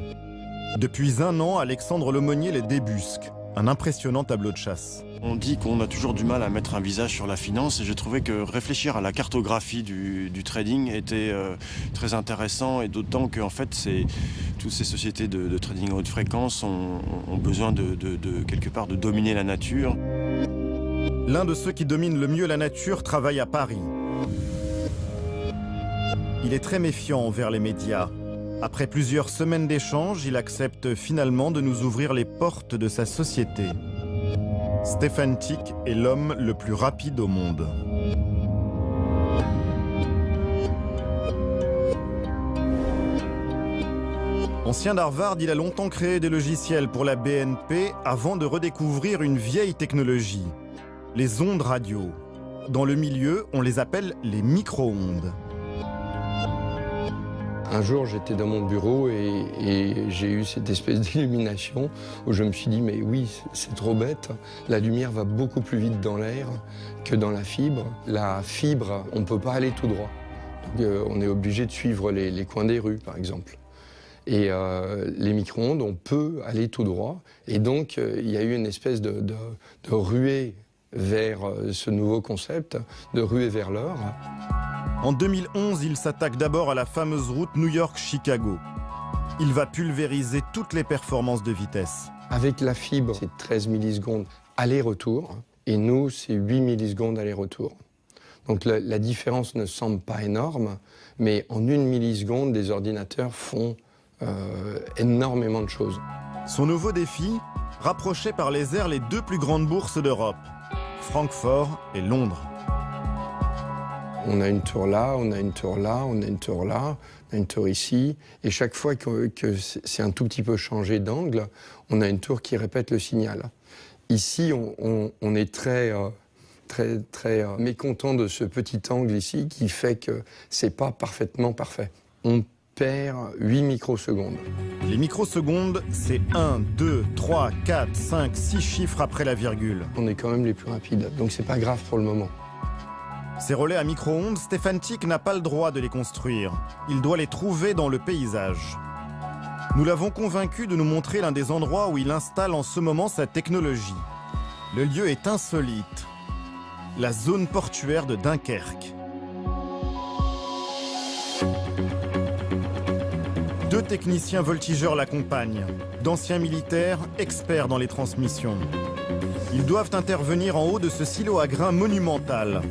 Depuis 1 an, Alexandre Lemonnier les débusque. Un impressionnant tableau de chasse. On dit qu'on a toujours du mal à mettre un visage sur la finance et j'ai trouvé que réfléchir à la cartographie du trading était très intéressant et d'autant que en fait, toutes ces sociétés de trading à haute fréquence ont besoin quelque part de dominer la nature. L'un de ceux qui dominent le mieux la nature travaille à Paris. Il est très méfiant envers les médias. Après plusieurs semaines d'échanges, il accepte finalement de nous ouvrir les portes de sa société. Stefantic est l'homme le plus rapide au monde. Ancien d'Harvard, il a longtemps créé des logiciels pour la BNP avant de redécouvrir une vieille technologie, les ondes radio. Dans le milieu, on les appelle les micro-ondes. Un jour, j'étais dans mon bureau et j'ai eu cette espèce d'illumination où je me suis dit, mais oui, c'est trop bête. La lumière va beaucoup plus vite dans l'air que dans la fibre. La fibre, on ne peut pas aller tout droit. Donc, on est obligé de suivre les coins des rues, par exemple. Et les micro-ondes, on peut aller tout droit. Et donc, il y a eu une espèce de ruée vers ce nouveau concept, de ruée vers l'or. En 2011, il s'attaque d'abord à la fameuse route New York-Chicago. Il va pulvériser toutes les performances de vitesse. Avec la fibre, c'est 13 millisecondes aller-retour, et nous, c'est 8 millisecondes aller-retour. Donc la différence ne semble pas énorme, mais en 1 milliseconde, les ordinateurs font énormément de choses. Son nouveau défi, rapprocher par les airs les 2 plus grandes bourses d'Europe, Francfort et Londres. On a une tour là, on a une tour là, on a une tour là, on a une tour ici. Et chaque fois que c'est un tout petit peu changé d'angle, on a une tour qui répète le signal. Ici, on est très mécontent de ce petit angle ici qui fait que c'est pas parfaitement parfait. On perd 8 microsecondes. Les microsecondes, c'est 1, 2, 3, 4, 5, 6 chiffres après la virgule. On est quand même les plus rapides, donc c'est pas grave pour le moment. Ces relais à micro-ondes, Stefantic n'a pas le droit de les construire. Il doit les trouver dans le paysage. Nous l'avons convaincu de nous montrer l'un des endroits où il installe en ce moment sa technologie. Le lieu est insolite. La zone portuaire de Dunkerque. 2 techniciens voltigeurs l'accompagnent, d'anciens militaires experts dans les transmissions. Ils doivent intervenir en haut de ce silo à grains monumental,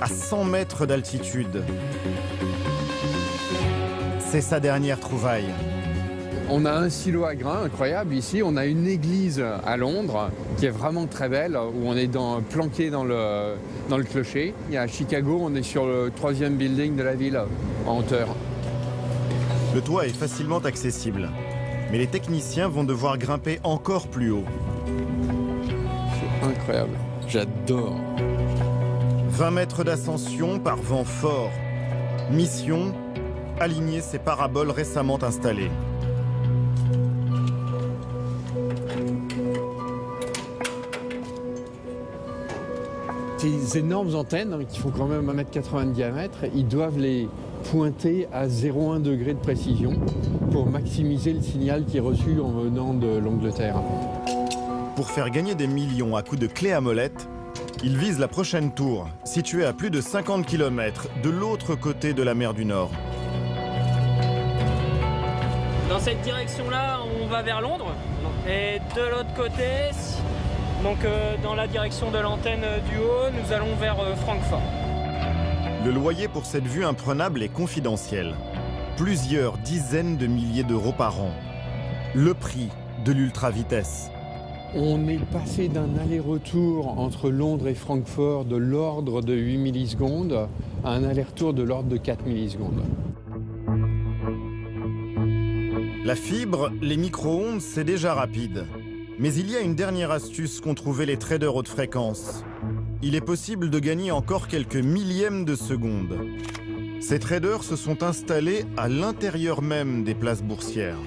à 100 mètres d'altitude. C'est sa dernière trouvaille. On a un silo à grains incroyable ici, on a une église à Londres qui est vraiment très belle, où on est planqué dans le clocher. Et à Chicago, on est sur le 3e building de la ville, en hauteur. Le toit est facilement accessible, mais les techniciens vont devoir grimper encore plus haut. C'est incroyable, j'adore. 20 mètres d'ascension par vent fort. Mission, aligner ces paraboles récemment installées. Ces énormes antennes, qui font quand même 1,80 m de diamètre, ils doivent les pointer à 0,1 degré de précision pour maximiser le signal qui est reçu en venant de l'Angleterre. Pour faire gagner des millions à coups de clé à molette, il vise la prochaine tour, située à plus de 50 km de l'autre côté de la mer du Nord. Dans cette direction-là, on va vers Londres. Et de l'autre côté, donc dans la direction de l'antenne du haut, nous allons vers Francfort. Le loyer pour cette vue imprenable est confidentiel. Plusieurs dizaines de milliers d'euros par an. Le prix de l'ultra-vitesse. On est passé d'un aller-retour entre Londres et Francfort de l'ordre de 8 millisecondes à un aller-retour de l'ordre de 4 millisecondes. La fibre, les micro-ondes, c'est déjà rapide. Mais il y a une dernière astuce qu'ont trouvé les traders haute fréquence. Il est possible de gagner encore quelques millièmes de seconde. Ces traders se sont installés à l'intérieur même des places boursières.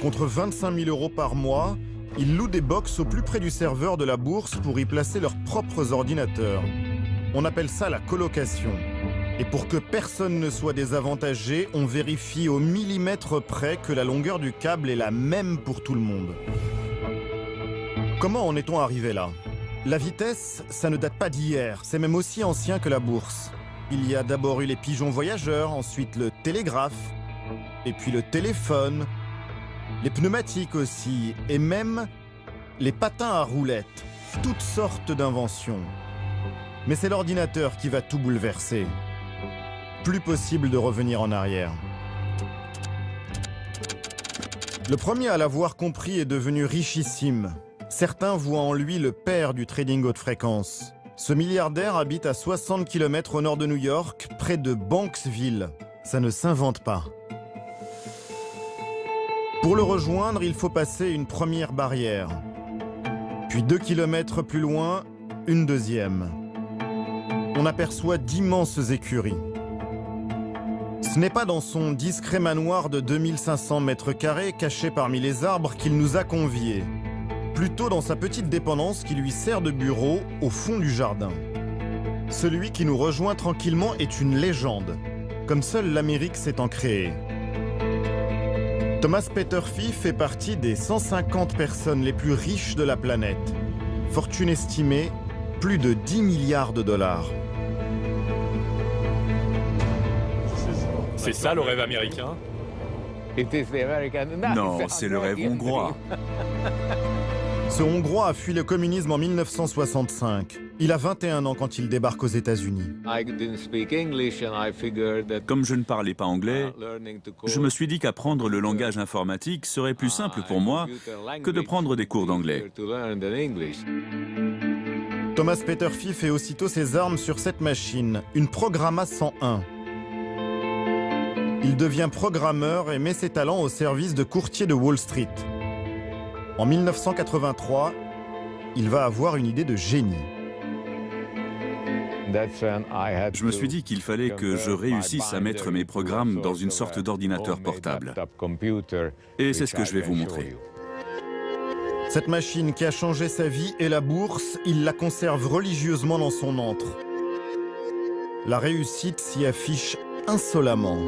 Contre 25 000 euros par mois, ils louent des box au plus près du serveur de la bourse pour y placer leurs propres ordinateurs. On appelle ça la colocation. Et pour que personne ne soit désavantagé, on vérifie au millimètre près que la longueur du câble est la même pour tout le monde. Comment en est-on arrivé là? La vitesse, ça ne date pas d'hier, c'est même aussi ancien que la bourse. Il y a d'abord eu les pigeons voyageurs, ensuite le télégraphe, et puis le téléphone, les pneumatiques aussi, et même les patins à roulettes. Toutes sortes d'inventions. Mais c'est l'ordinateur qui va tout bouleverser. Plus possible de revenir en arrière. Le premier à l'avoir compris est devenu richissime. Certains voient en lui le père du trading haute fréquence. Ce milliardaire habite à 60 km au nord de New York, près de Banksville. Ça ne s'invente pas. Pour le rejoindre, il faut passer une première barrière. Puis 2 km plus loin, une deuxième. On aperçoit d'immenses écuries. Ce n'est pas dans son discret manoir de 2500 mètres carrés, caché parmi les arbres, qu'il nous a conviés. Plutôt dans sa petite dépendance qui lui sert de bureau au fond du jardin. Celui qui nous rejoint tranquillement est une légende, comme seule l'Amérique s'est en créée. Thomas Peterffy fait partie des 150 personnes les plus riches de la planète. Fortune estimée, plus de 10 milliards de dollars. C'est ça le rêve américain? Non, c'est le rêve hongrois. Ce Hongrois a fui le communisme en 1965. Il a 21 ans quand il débarque aux États-Unis. Comme je ne parlais pas anglais, je me suis dit qu'apprendre le langage informatique serait plus simple pour moi que de prendre des cours d'anglais. Thomas Peterffy fait aussitôt ses armes sur cette machine, une Programma 101. Il devient programmeur et met ses talents au service de courtiers de Wall Street. En 1983, il va avoir une idée de génie. Je me suis dit qu'il fallait que je réussisse à mettre mes programmes dans une sorte d'ordinateur portable. Et c'est ce que je vais vous montrer. Cette machine qui a changé sa vie et la bourse, il la conserve religieusement dans son antre. La réussite s'y affiche insolemment.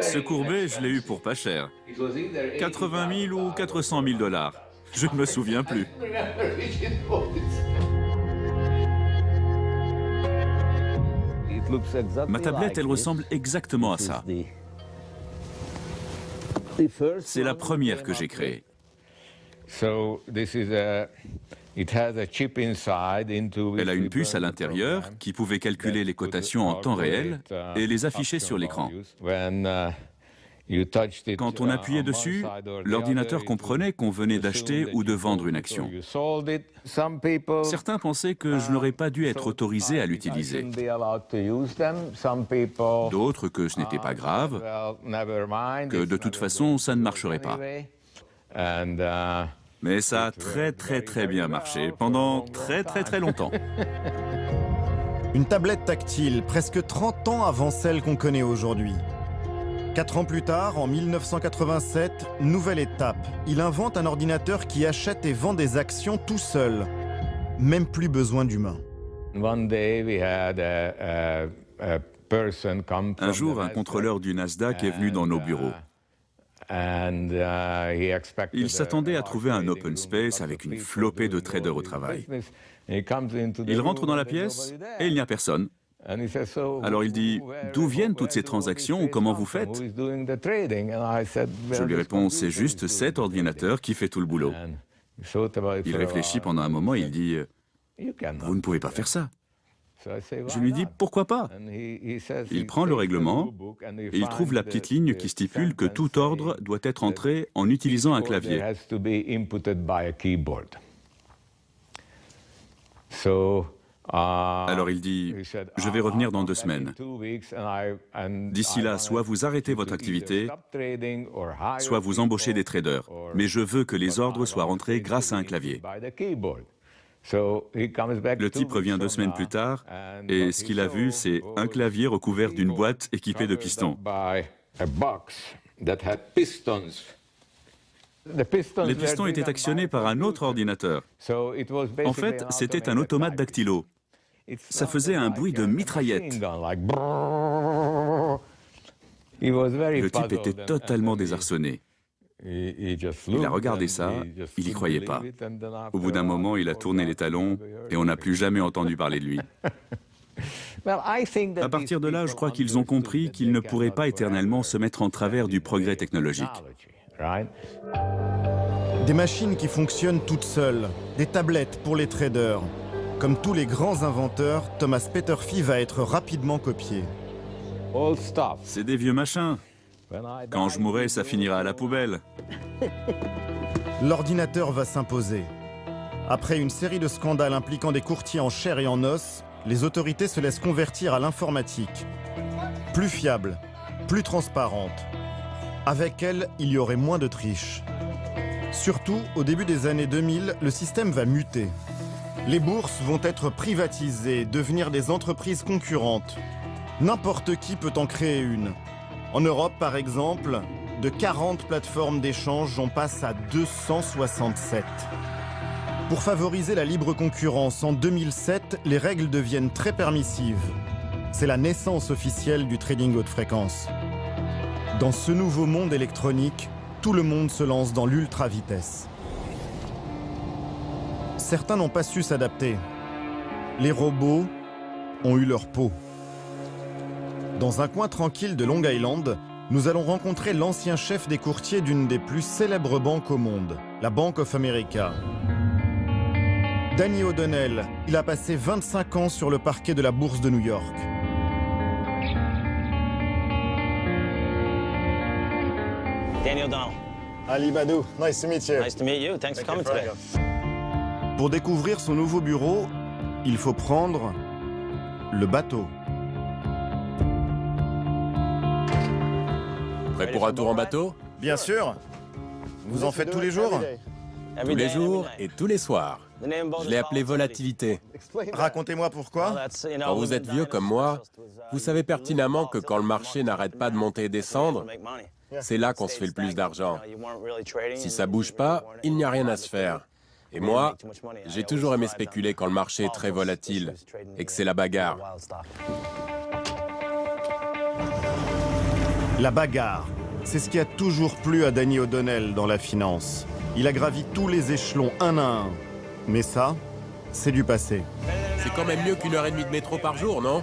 Ce courbet, je l'ai eu pour pas cher. 80 000 ou 400 000 dollars. Je ne me souviens plus. Ma tablette, elle ressemble exactement à ça. C'est la première que j'ai créée. Elle a une puce à l'intérieur qui pouvait calculer les cotations en temps réel et les afficher sur l'écran. Quand on appuyait dessus, l'ordinateur comprenait qu'on venait d'acheter ou de vendre une action. Certains pensaient que je n'aurais pas dû être autorisé à l'utiliser. D'autres que ce n'était pas grave, que de toute façon ça ne marcherait pas. Mais ça a très bien marché, pendant très longtemps. Une tablette tactile, presque 30 ans avant celle qu'on connaît aujourd'hui. 4 ans plus tard, en 1987, nouvelle étape. Il invente un ordinateur qui achète et vend des actions tout seul. Même plus besoin d'humain. Un jour, un contrôleur du Nasdaq est venu dans nos bureaux. Il s'attendait à trouver un open space avec une flopée de traders au travail. Il rentre dans la pièce et il n'y a personne. Alors il dit, d'où viennent toutes ces transactions ou comment vous faites? Je lui réponds, c'est juste cet ordinateur qui fait tout le boulot. Il réfléchit pendant un moment et il dit, vous ne pouvez pas faire ça. Je lui dis, pourquoi pas? Il prend le règlement et il trouve la petite ligne qui stipule que tout ordre doit être entré en utilisant un clavier. Alors il dit, je vais revenir dans 2 semaines. D'ici là, soit vous arrêtez votre activité, soit vous embauchez des traders. Mais je veux que les ordres soient rentrés grâce à un clavier. Le type revient 2 semaines plus tard, et ce qu'il a vu, c'est un clavier recouvert d'une boîte équipée de pistons. Les pistons étaient actionnés par un autre ordinateur. En fait, c'était un automate dactylo. Ça faisait un bruit de mitraillette. Le type était totalement désarçonné. Il a regardé ça, il n'y croyait pas. Au bout d'un moment, il a tourné les talons et on n'a plus jamais entendu parler de lui. À partir de là, je crois qu'ils ont compris qu'ils ne pourraient pas éternellement se mettre en travers du progrès technologique. Des machines qui fonctionnent toutes seules, des tablettes pour les traders. Comme tous les grands inventeurs, Thomas Peterffy va être rapidement copié. C'est des vieux machins. Quand je mourrai, ça finira à la poubelle. L'ordinateur va s'imposer. Après une série de scandales impliquant des courtiers en chair et en os, les autorités se laissent convertir à l'informatique. Plus fiable, plus transparente. Avec elle, il y aurait moins de triche. Surtout, au début des années 2000, le système va muter. Les bourses vont être privatisées, devenir des entreprises concurrentes. N'importe qui peut en créer une. En Europe, par exemple, de 40 plateformes d'échange, on passe à 267. Pour favoriser la libre concurrence, en 2007, les règles deviennent très permissives. C'est la naissance officielle du trading haute fréquence. Dans ce nouveau monde électronique, tout le monde se lance dans l'ultra-vitesse. Certains n'ont pas su s'adapter. Les robots ont eu leur peau. Dans un coin tranquille de Long Island, nous allons rencontrer l'ancien chef des courtiers d'une des plus célèbres banques au monde, la Bank of America. Danny O'Donnell, il a passé 25 ans sur le parquet de la bourse de New York. Danny O'Donnell. Ali Badou, nice to meet you. Nice to meet you. Thanks for coming today. Pour découvrir son nouveau bureau, il faut prendre le bateau. Prêt pour un tour en bateau? Bien sûr. Vous en faites tous les jours? Tous les jours et tous les soirs. Je l'ai appelé volatilité. Racontez-moi pourquoi. Quand vous êtes vieux comme moi, vous savez pertinemment que quand le marché n'arrête pas de monter et descendre, c'est là qu'on se fait le plus d'argent. Si ça bouge pas, il n'y a rien à se faire. Et moi, j'ai toujours aimé spéculer quand le marché est très volatile et que c'est la bagarre. La bagarre, c'est ce qui a toujours plu à Danny O'Donnell dans la finance. Il a gravi tous les échelons un à un. Mais ça, c'est du passé. C'est quand même mieux qu'1 heure et demie de métro par jour, non?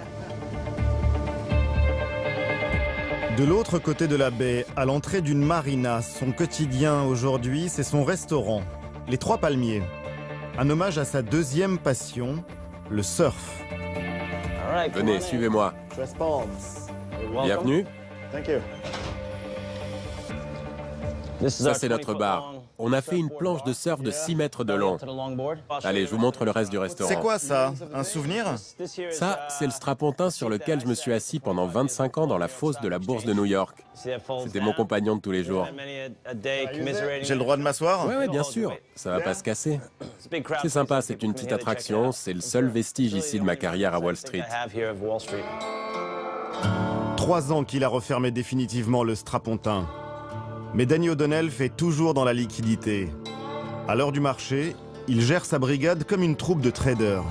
De l'autre côté de la baie, à l'entrée d'une marina, son quotidien aujourd'hui, c'est son restaurant, les Trois Palmiers. Un hommage à sa deuxième passion, le surf. Venez, suivez-moi. Bienvenue. Ça, c'est notre bar. On a fait une planche de surf de 6 mètres de long. Allez, je vous montre le reste du restaurant. C'est quoi ça? Un souvenir? Ça, c'est le strapontin sur lequel je me suis assis pendant 25 ans dans la fosse de la Bourse de New York. C'était mon compagnon de tous les jours. J'ai le droit de m'asseoir? Oui, bien sûr. Ça va pas se casser. C'est sympa, c'est une petite attraction. C'est le seul vestige ici de ma carrière à Wall Street. 3 ans qu'il a refermé définitivement le strapontin. Mais Danny O'Donnell fait toujours dans la liquidité. À l'heure du marché, il gère sa brigade comme une troupe de traders.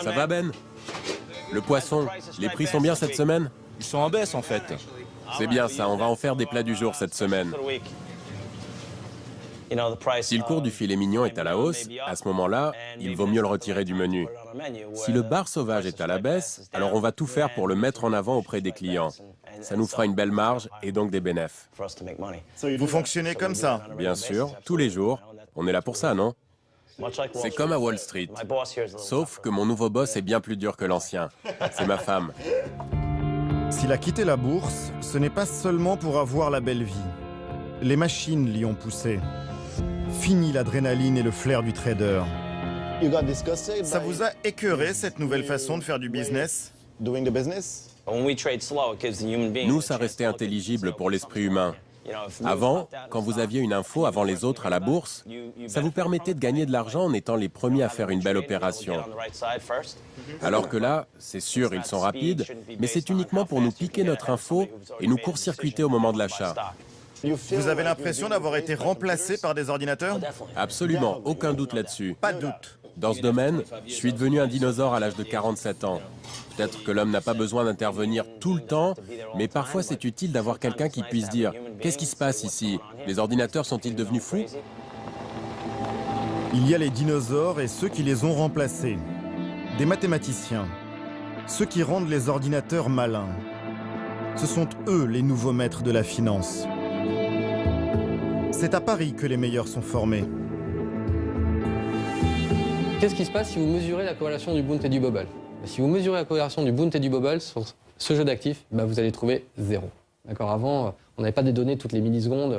Ça va, Ben? Le poisson, les prix sont bien cette semaine? Ils sont en baisse en fait. C'est bien ça, on va en faire des plats du jour cette semaine. Si le cours du filet mignon est à la hausse, à ce moment-là, il vaut mieux le retirer du menu. Si le bar sauvage est à la baisse, alors on va tout faire pour le mettre en avant auprès des clients. Ça nous fera une belle marge et donc des bénéfices. Vous fonctionnez comme ça? Bien sûr, tous les jours. On est là pour ça, non? C'est comme à Wall Street. Sauf que mon nouveau boss est bien plus dur que l'ancien. C'est ma femme. S'il a quitté la bourse, ce n'est pas seulement pour avoir la belle vie. Les machines l'y ont poussé. Fini l'adrénaline et le flair du trader. Ça vous a écœuré cette nouvelle façon de faire du business? Nous, ça restait intelligible pour l'esprit humain. Avant, quand vous aviez une info avant les autres à la bourse, ça vous permettait de gagner de l'argent en étant les premiers à faire une belle opération. Alors que là, c'est sûr, ils sont rapides, mais c'est uniquement pour nous piquer notre info et nous court-circuiter au moment de l'achat. Vous avez l'impression d'avoir été remplacé par des ordinateurs? Absolument, aucun doute là-dessus. Pas de doute. Dans ce domaine, je suis devenu un dinosaure à l'âge de 47 ans. Peut-être que l'homme n'a pas besoin d'intervenir tout le temps, mais parfois c'est utile d'avoir quelqu'un qui puisse dire « Qu'est-ce qui se passe ici? Les ordinateurs sont-ils devenus fous ?» Il y a les dinosaures et ceux qui les ont remplacés. Des mathématiciens. Ceux qui rendent les ordinateurs malins. Ce sont eux les nouveaux maîtres de la finance. C'est à Paris que les meilleurs sont formés. Qu'est-ce qui se passe si vous mesurez la corrélation du Bund et du Bobble? Si vous mesurez la corrélation du Bund et du Bobble sur ce jeu d'actifs, vous allez trouver 0. D'accord. Avant, on n'avait pas des données toutes les millisecondes.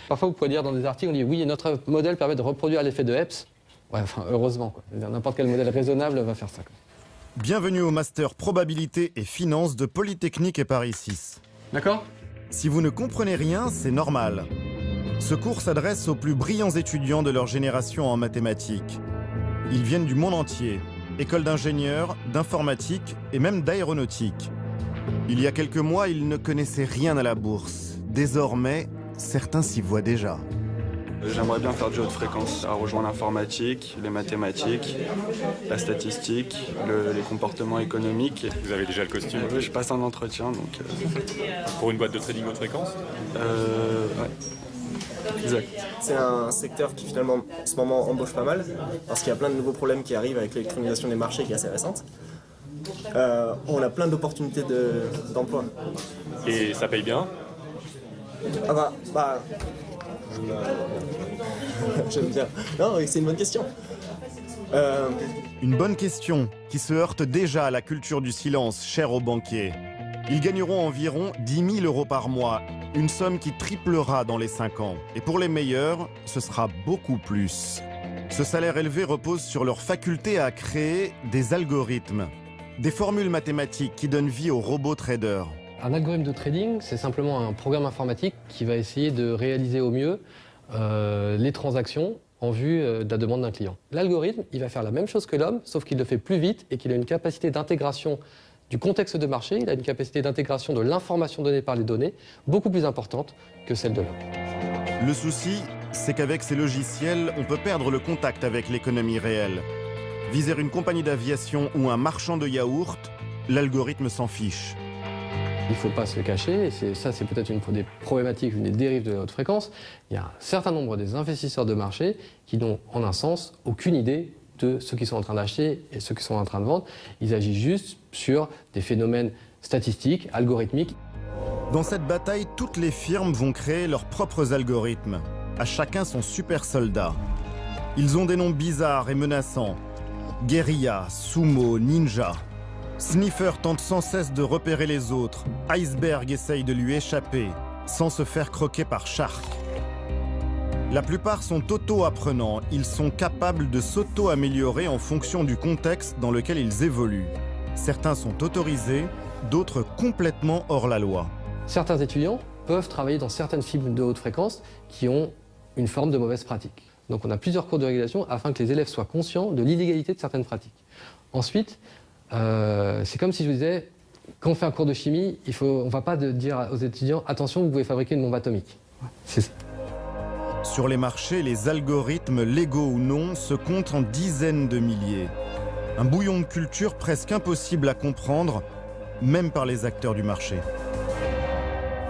Parfois, vous pouvez dire dans des articles, on dit oui, notre modèle permet de reproduire l'effet de Hepps. Ouais, enfin, heureusement, quoi. N'importe quel modèle raisonnable va faire ça, quoi. Bienvenue au Master Probabilité et Finance de Polytechnique et Paris 6. D'accord. Si vous ne comprenez rien, c'est normal. Ce cours s'adresse aux plus brillants étudiants de leur génération en mathématiques. Ils viennent du monde entier, écoles d'ingénieurs, d'informatique et même d'aéronautique. Il y a quelques mois, ils ne connaissaient rien à la bourse. Désormais, certains s'y voient déjà. J'aimerais bien faire du haute fréquence, à rejoindre l'informatique, les mathématiques, la statistique, les comportements économiques. Vous avez déjà le costume? Je passe un entretien, donc... Pour une boîte de trading haute fréquence? Ouais. Exact. C'est un secteur qui finalement en ce moment embauche pas mal parce qu'il y a plein de nouveaux problèmes qui arrivent avec l'électronisation des marchés qui est assez récente. On a plein d'opportunités d'emploi. Et ça paye bien? J'aime bien. Non, c'est une bonne question. Une bonne question qui se heurte déjà à la culture du silence chère aux banquiers. Ils gagneront environ 10 000 € par mois, une somme qui triplera dans les 5 ans. Et pour les meilleurs, ce sera beaucoup plus. Ce salaire élevé repose sur leur faculté à créer des algorithmes, des formules mathématiques qui donnent vie aux robots traders. Un algorithme de trading, c'est simplement un programme informatique qui va essayer de réaliser au mieux les transactions en vue de la demande d'un client. L'algorithme, il va faire la même chose que l'homme, sauf qu'il le fait plus vite et qu'il a une capacité d'intégration du contexte de marché, il a une capacité d'intégration de l'information donnée par les données beaucoup plus importante que celle de l'homme. Le souci, c'est qu'avec ces logiciels, on peut perdre le contact avec l'économie réelle. Viser une compagnie d'aviation ou un marchand de yaourt, l'algorithme s'en fiche. Il ne faut pas se le cacher, et ça c'est peut-être une des problématiques, une des dérives de la haute fréquence. Il y a un certain nombre des investisseurs de marché qui n'ont en un sens aucune idée de ceux qui sont en train d'acheter et ceux qui sont en train de vendre. Ils agissent juste sur des phénomènes statistiques, algorithmiques. Dans cette bataille, toutes les firmes vont créer leurs propres algorithmes. À chacun son super soldat. Ils ont des noms bizarres et menaçants. Guérilla, Sumo, Ninja. Sniffer tente sans cesse de repérer les autres. Iceberg essaye de lui échapper, sans se faire croquer par Shark. La plupart sont auto-apprenants, ils sont capables de s'auto-améliorer en fonction du contexte dans lequel ils évoluent. Certains sont autorisés, d'autres complètement hors la loi. Certains étudiants peuvent travailler dans certaines fibres de haute fréquence qui ont une forme de mauvaise pratique. Donc on a plusieurs cours de régulation afin que les élèves soient conscients de l'illégalité de certaines pratiques. Ensuite, c'est comme si je vous disais, quand on fait un cours de chimie, on ne va pas dire aux étudiants « attention, vous pouvez fabriquer une bombe atomique ». Sur les marchés, les algorithmes, légaux ou non, se comptent en dizaines de milliers. Un bouillon de culture presque impossible à comprendre, même par les acteurs du marché.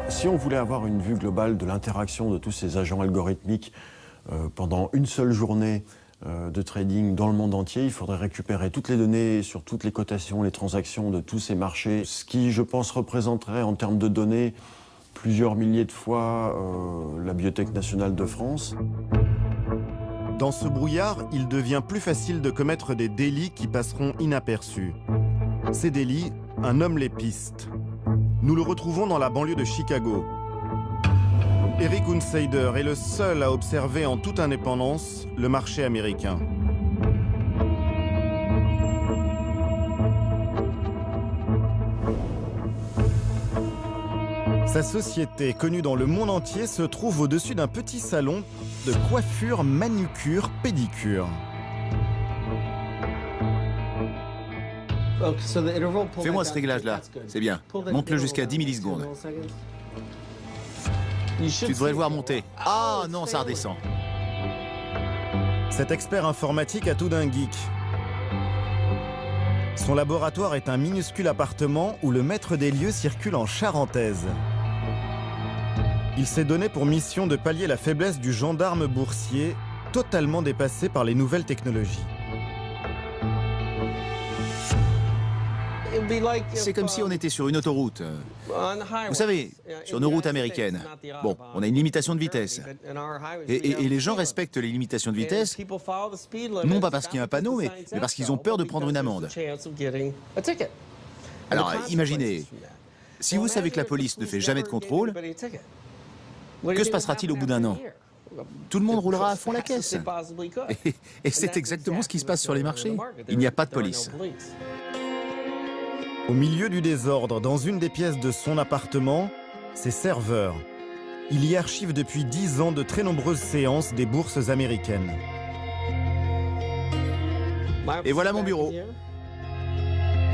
Si on voulait avoir une vue globale de l'interaction de tous ces agents algorithmiques pendant une seule journée de trading dans le monde entier, il faudrait récupérer toutes les données sur toutes les cotations, les transactions de tous ces marchés, ce qui, je pense, représenterait en termes de données plusieurs milliers de fois la Bibliothèque nationale de France. Dans ce brouillard, il devient plus facile de commettre des délits qui passeront inaperçus. Ces délits, un homme les piste. Nous le retrouvons dans la banlieue de Chicago. Eric Hunsader est le seul à observer en toute indépendance le marché américain. Sa société, connue dans le monde entier, se trouve au-dessus d'un petit salon de coiffure, manucure, pédicure. Fais-moi ce réglage-là, c'est bien. Monte-le jusqu'à 10 millisecondes. Tu devrais le voir monter. Ah non, ça redescend. Cet expert informatique a tout d'un geek. Son laboratoire est un minuscule appartement où le maître des lieux circule en charentaise. Il s'est donné pour mission de pallier la faiblesse du gendarme boursier, totalement dépassé par les nouvelles technologies. C'est comme si on était sur une autoroute. Vous savez, sur nos routes américaines. Bon, on a une limitation de vitesse. Et les gens respectent les limitations de vitesse, non pas parce qu'il y a un panneau, mais parce qu'ils ont peur de prendre une amende. Alors, imaginez, si vous savez que la police ne fait jamais de contrôle, que se passera-t-il au bout d'un an? Tout le monde roulera à fond la caisse. Et c'est exactement ce qui se passe sur les marchés. Il n'y a pas de police. Au milieu du désordre, dans une des pièces de son appartement, ses serveurs. Il y archive depuis 10 ans de très nombreuses séances des bourses américaines. Et voilà mon bureau.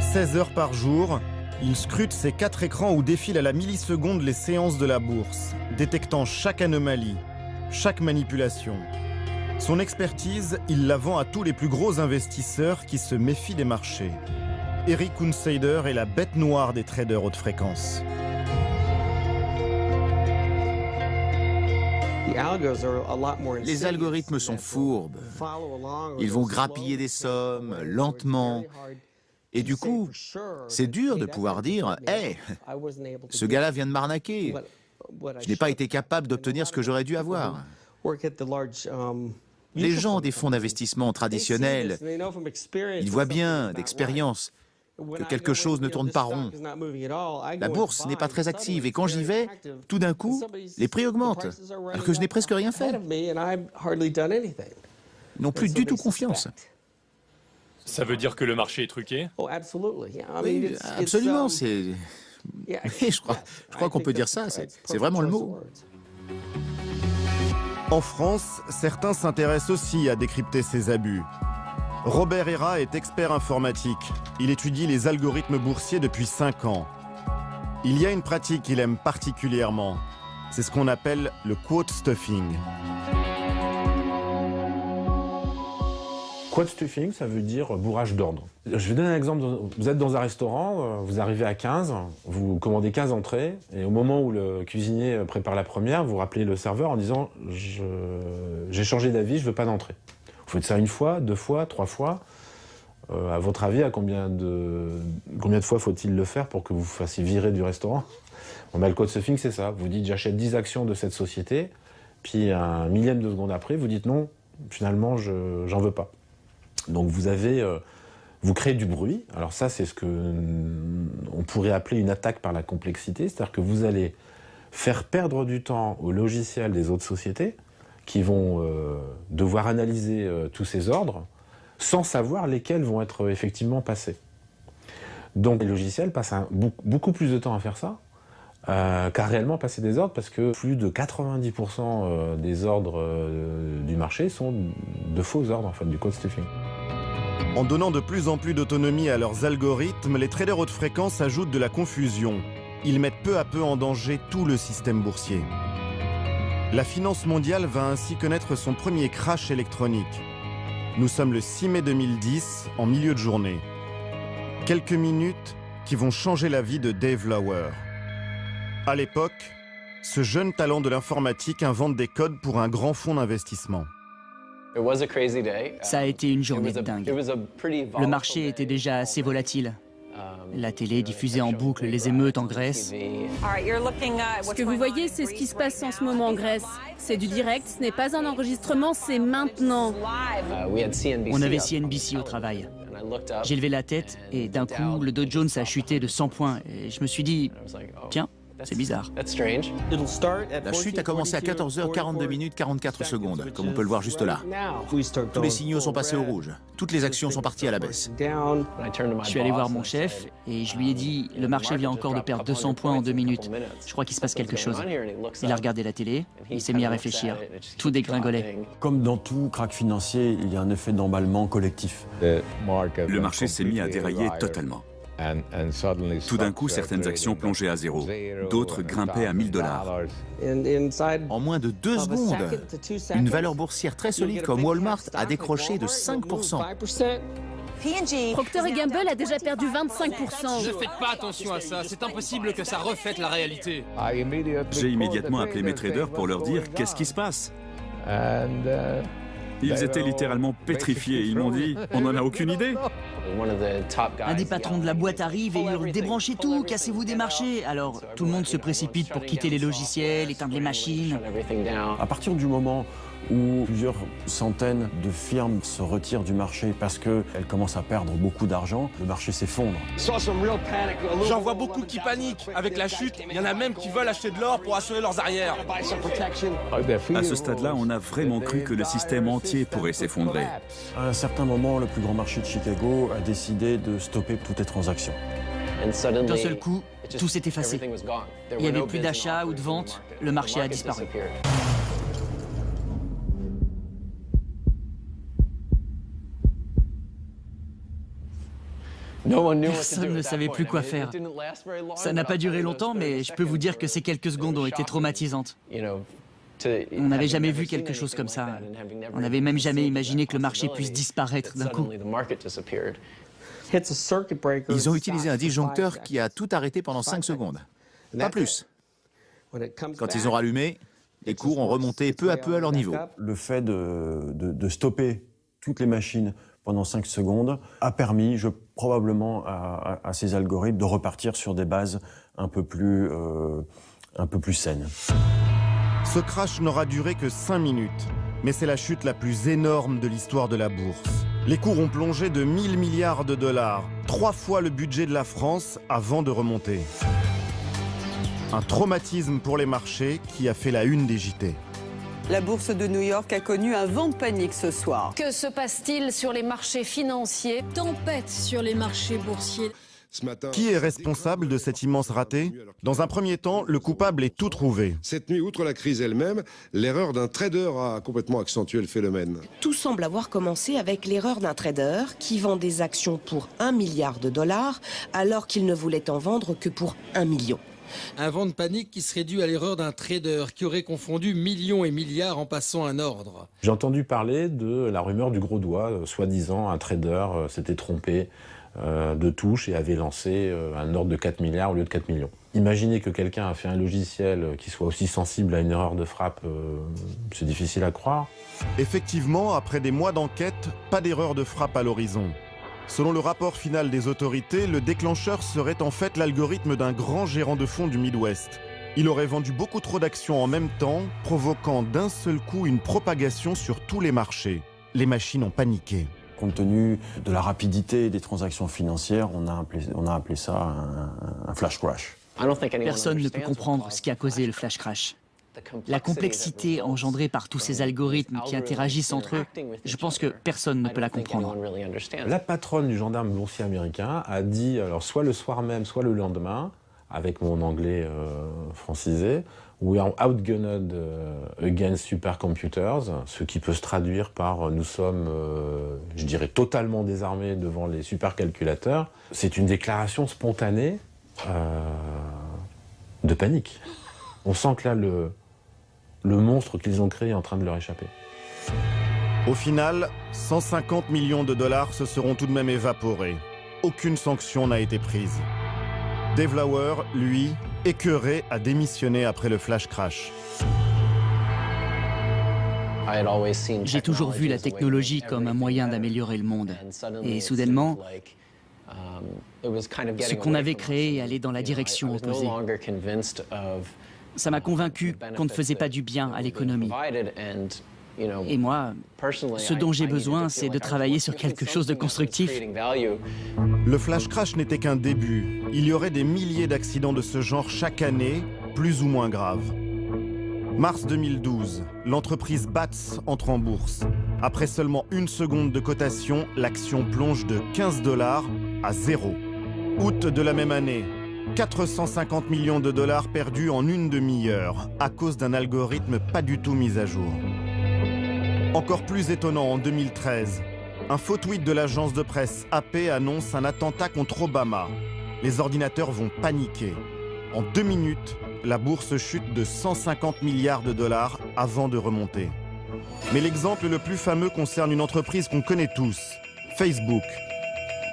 16 heures par jour, il scrute ces 4 écrans où défilent à la milliseconde les séances de la bourse, détectant chaque anomalie, chaque manipulation. Son expertise, il la vend à tous les plus gros investisseurs qui se méfient des marchés. Eric Hunsader est la bête noire des traders haute fréquence. Les algorithmes sont fourbes. Ils vont grappiller des sommes, lentement. Et du coup, c'est dur de pouvoir dire « Hey, ce gars-là vient de m'arnaquer. Je n'ai pas été capable d'obtenir ce que j'aurais dû avoir. » Les gens des fonds d'investissement traditionnels, ils voient bien, d'expérience, que quelque chose ne tourne pas rond. La bourse n'est pas très active et quand j'y vais, tout d'un coup, les prix augmentent, alors que je n'ai presque rien fait. Ils n'ont plus du tout confiance. Ça veut dire que le marché est truqué? Oui, absolument, je crois qu'on peut dire ça, c'est vraiment le mot. En France, certains s'intéressent aussi à décrypter ces abus. Robert Hera est expert informatique. Il étudie les algorithmes boursiers depuis 5 ans. Il y a une pratique qu'il aime particulièrement. C'est ce qu'on appelle le quote stuffing. Quote stuffing, ça veut dire bourrage d'ordre. Je vais donner un exemple. Vous êtes dans un restaurant, vous arrivez à 15, vous commandez 15 entrées, et au moment où le cuisinier prépare la première, vous rappelez le serveur en disant « j'ai changé d'avis, je veux pas d'entrée ». Vous faites ça 1 fois, 2 fois, 3 fois. À votre avis, à combien de fois faut-il le faire pour que vous vous fassiez virer du restaurant? Le quote stuffing, c'est ça. Vous dites « j'achète 10 actions de cette société », puis un millième de seconde après, vous dites « non, finalement, j'en veux pas ». Donc vous avez Vous créez du bruit. Alors ça, c'est ce que on pourrait appeler une attaque par la complexité. C'est-à-dire que vous allez faire perdre du temps aux logiciels des autres sociétés qui vont devoir analyser tous ces ordres sans savoir lesquels vont être effectivement passés. Donc les logiciels passent beaucoup plus de temps à faire ça qu'à réellement passer des ordres, parce que plus de 90% des ordres du marché sont de faux ordres, en fait, du code stuffing. En donnant de plus en plus d'autonomie à leurs algorithmes, les traders haute fréquence ajoutent de la confusion. Ils mettent peu à peu en danger tout le système boursier. La finance mondiale va ainsi connaître son premier crash électronique. Nous sommes le 6 mai 2010, en milieu de journée. Quelques minutes qui vont changer la vie de Dave Lauer. À l'époque, ce jeune talent de l'informatique invente des codes pour un grand fonds d'investissement. Ça a été une journée de dingue. Le marché était déjà assez volatile. La télé diffusait en boucle les émeutes en Grèce. Ce que vous voyez, c'est ce qui se passe en ce moment en Grèce. C'est du direct, ce n'est pas un enregistrement, c'est maintenant. On avait CNBC au travail. J'ai levé la tête et d'un coup, le Dow Jones a chuté de 100 points. Et je me suis dit, tiens, c'est bizarre. La chute a commencé à 14h42 44 secondes, comme on peut le voir juste là. Tous les signaux sont passés au rouge. Toutes les actions sont parties à la baisse. Je suis allé voir mon chef et je lui ai dit, le marché vient encore de perdre 200 points en 2 minutes. Je crois qu'il se passe quelque chose. Il a regardé la télé, il s'est mis à réfléchir. Tout dégringolait. Comme dans tout krach financier, il y a un effet d'emballement collectif. Le marché s'est mis à dérailler totalement. Tout d'un coup, certaines actions plongeaient à zéro, d'autres grimpaient à 1000 $. En moins de 2 secondes, une valeur boursière très solide comme Walmart a décroché de 5%. Procter & Gamble a déjà perdu 25%. Ne faites pas attention à ça, c'est impossible que ça reflète la réalité. J'ai immédiatement appelé mes traders pour leur dire qu'est-ce qui se passe. Ils étaient littéralement pétrifiés. Ils m'ont dit, on n'en a aucune idée. Un des patrons de la boîte arrive et hurle, débranchez tout, cassez-vous des marchés. Alors tout le monde se précipite pour quitter les logiciels, éteindre les machines. À partir du moment où plusieurs centaines de firmes se retirent du marché parce qu'elles commencent à perdre beaucoup d'argent, le marché s'effondre. J'en vois beaucoup qui paniquent. Avec la chute, il y en a même qui veulent acheter de l'or pour assurer leurs arrières. À ce stade-là, on a vraiment cru que le système entier pourrait s'effondrer. À un certain moment, le plus grand marché de Chicago a décidé de stopper toutes les transactions. D'un seul coup, tout s'est effacé. Il n'y avait plus d'achat ou de vente, le marché a disparu. Personne ne savait plus quoi faire. Ça n'a pas duré longtemps, mais je peux vous dire que ces quelques secondes ont été traumatisantes. On n'avait jamais vu quelque chose comme ça. On n'avait même jamais imaginé que le marché puisse disparaître d'un coup. Ils ont utilisé un disjoncteur qui a tout arrêté pendant 5 secondes. Pas plus. Quand ils ont rallumé, les cours ont remonté peu à peu à leur niveau. Le fait de stopper toutes les machines pendant 5 secondes a permis probablement à ces algorithmes de repartir sur des bases un peu plus saines. Ce crash n'aura duré que 5 minutes, mais c'est la chute la plus énorme de l'histoire de la bourse. Les cours ont plongé de 1000 milliards de $, 3 fois le budget de la France avant de remonter. Un traumatisme pour les marchés qui a fait la une des JT. La bourse de New York a connu un vent de panique ce soir. Que se passe-t-il sur les marchés financiers? Tempête sur les marchés boursiers. Qui est responsable de cet immense raté? Dans un premier temps, le coupable est tout trouvé. Cette nuit, outre la crise elle-même, l'erreur d'un trader a complètement accentué le phénomène. Tout semble avoir commencé avec l'erreur d'un trader qui vend des actions pour $1 milliard alors qu'il ne voulait en vendre que pour 1 million. Un vent de panique qui serait dû à l'erreur d'un trader qui aurait confondu millions et milliards en passant un ordre. J'ai entendu parler de la rumeur du gros doigt, soi-disant un trader s'était trompé de touche et avait lancé un ordre de 4 milliards au lieu de 4 millions. Imaginez que quelqu'un a fait un logiciel qui soit aussi sensible à une erreur de frappe, c'est difficile à croire. Effectivement, après des mois d'enquête, pas d'erreur de frappe à l'horizon. Selon le rapport final des autorités, le déclencheur serait en fait l'algorithme d'un grand gérant de fonds du Midwest. Il aurait vendu beaucoup trop d'actions en même temps, provoquant d'un seul coup une propagation sur tous les marchés. Les machines ont paniqué. Compte tenu de la rapidité des transactions financières, on a appelé ça un flash crash. Personne ne peut comprendre ce qui a causé le flash crash. La complexité engendrée par tous ces algorithmes qui interagissent entre eux, je pense que personne ne peut la comprendre. La patronne du gendarme boursier américain a dit, alors soit le soir même, soit le lendemain, avec mon anglais francisé, We are outgunned against supercomputers, ce qui peut se traduire par nous sommes, je dirais, totalement désarmés devant les supercalculateurs. C'est une déclaration spontanée de panique. On sent que là, le monstre qu'ils ont créé est en train de leur échapper. Au final, 150 millions de dollars se seront tout de même évaporés. Aucune sanction n'a été prise. Dave Lauer, lui, écœuré, a démissionné après le flash crash. J'ai toujours vu la technologie comme un moyen d'améliorer le monde. Et soudainement, ce qu'on avait créé allait dans la direction opposée. Ça m'a convaincu qu'on ne faisait pas du bien à l'économie. Et moi, ce dont j'ai besoin, c'est de travailler sur quelque chose de constructif. Le flash crash n'était qu'un début. Il y aurait des milliers d'accidents de ce genre chaque année, plus ou moins graves. Mars 2012, l'entreprise Bats entre en bourse. Après seulement 1 seconde de cotation, l'action plonge de 15 $ à 0. Août de la même année, 450 millions de dollars perdus en une demi-heure à cause d'un algorithme pas du tout mis à jour. Encore plus étonnant, en 2013, un faux tweet de l'agence de presse AP annonce un attentat contre Obama. Les ordinateurs vont paniquer. En 2 minutes, la bourse chute de 150 milliards de dollars avant de remonter. Mais l'exemple le plus fameux concerne une entreprise qu'on connaît tous, Facebook.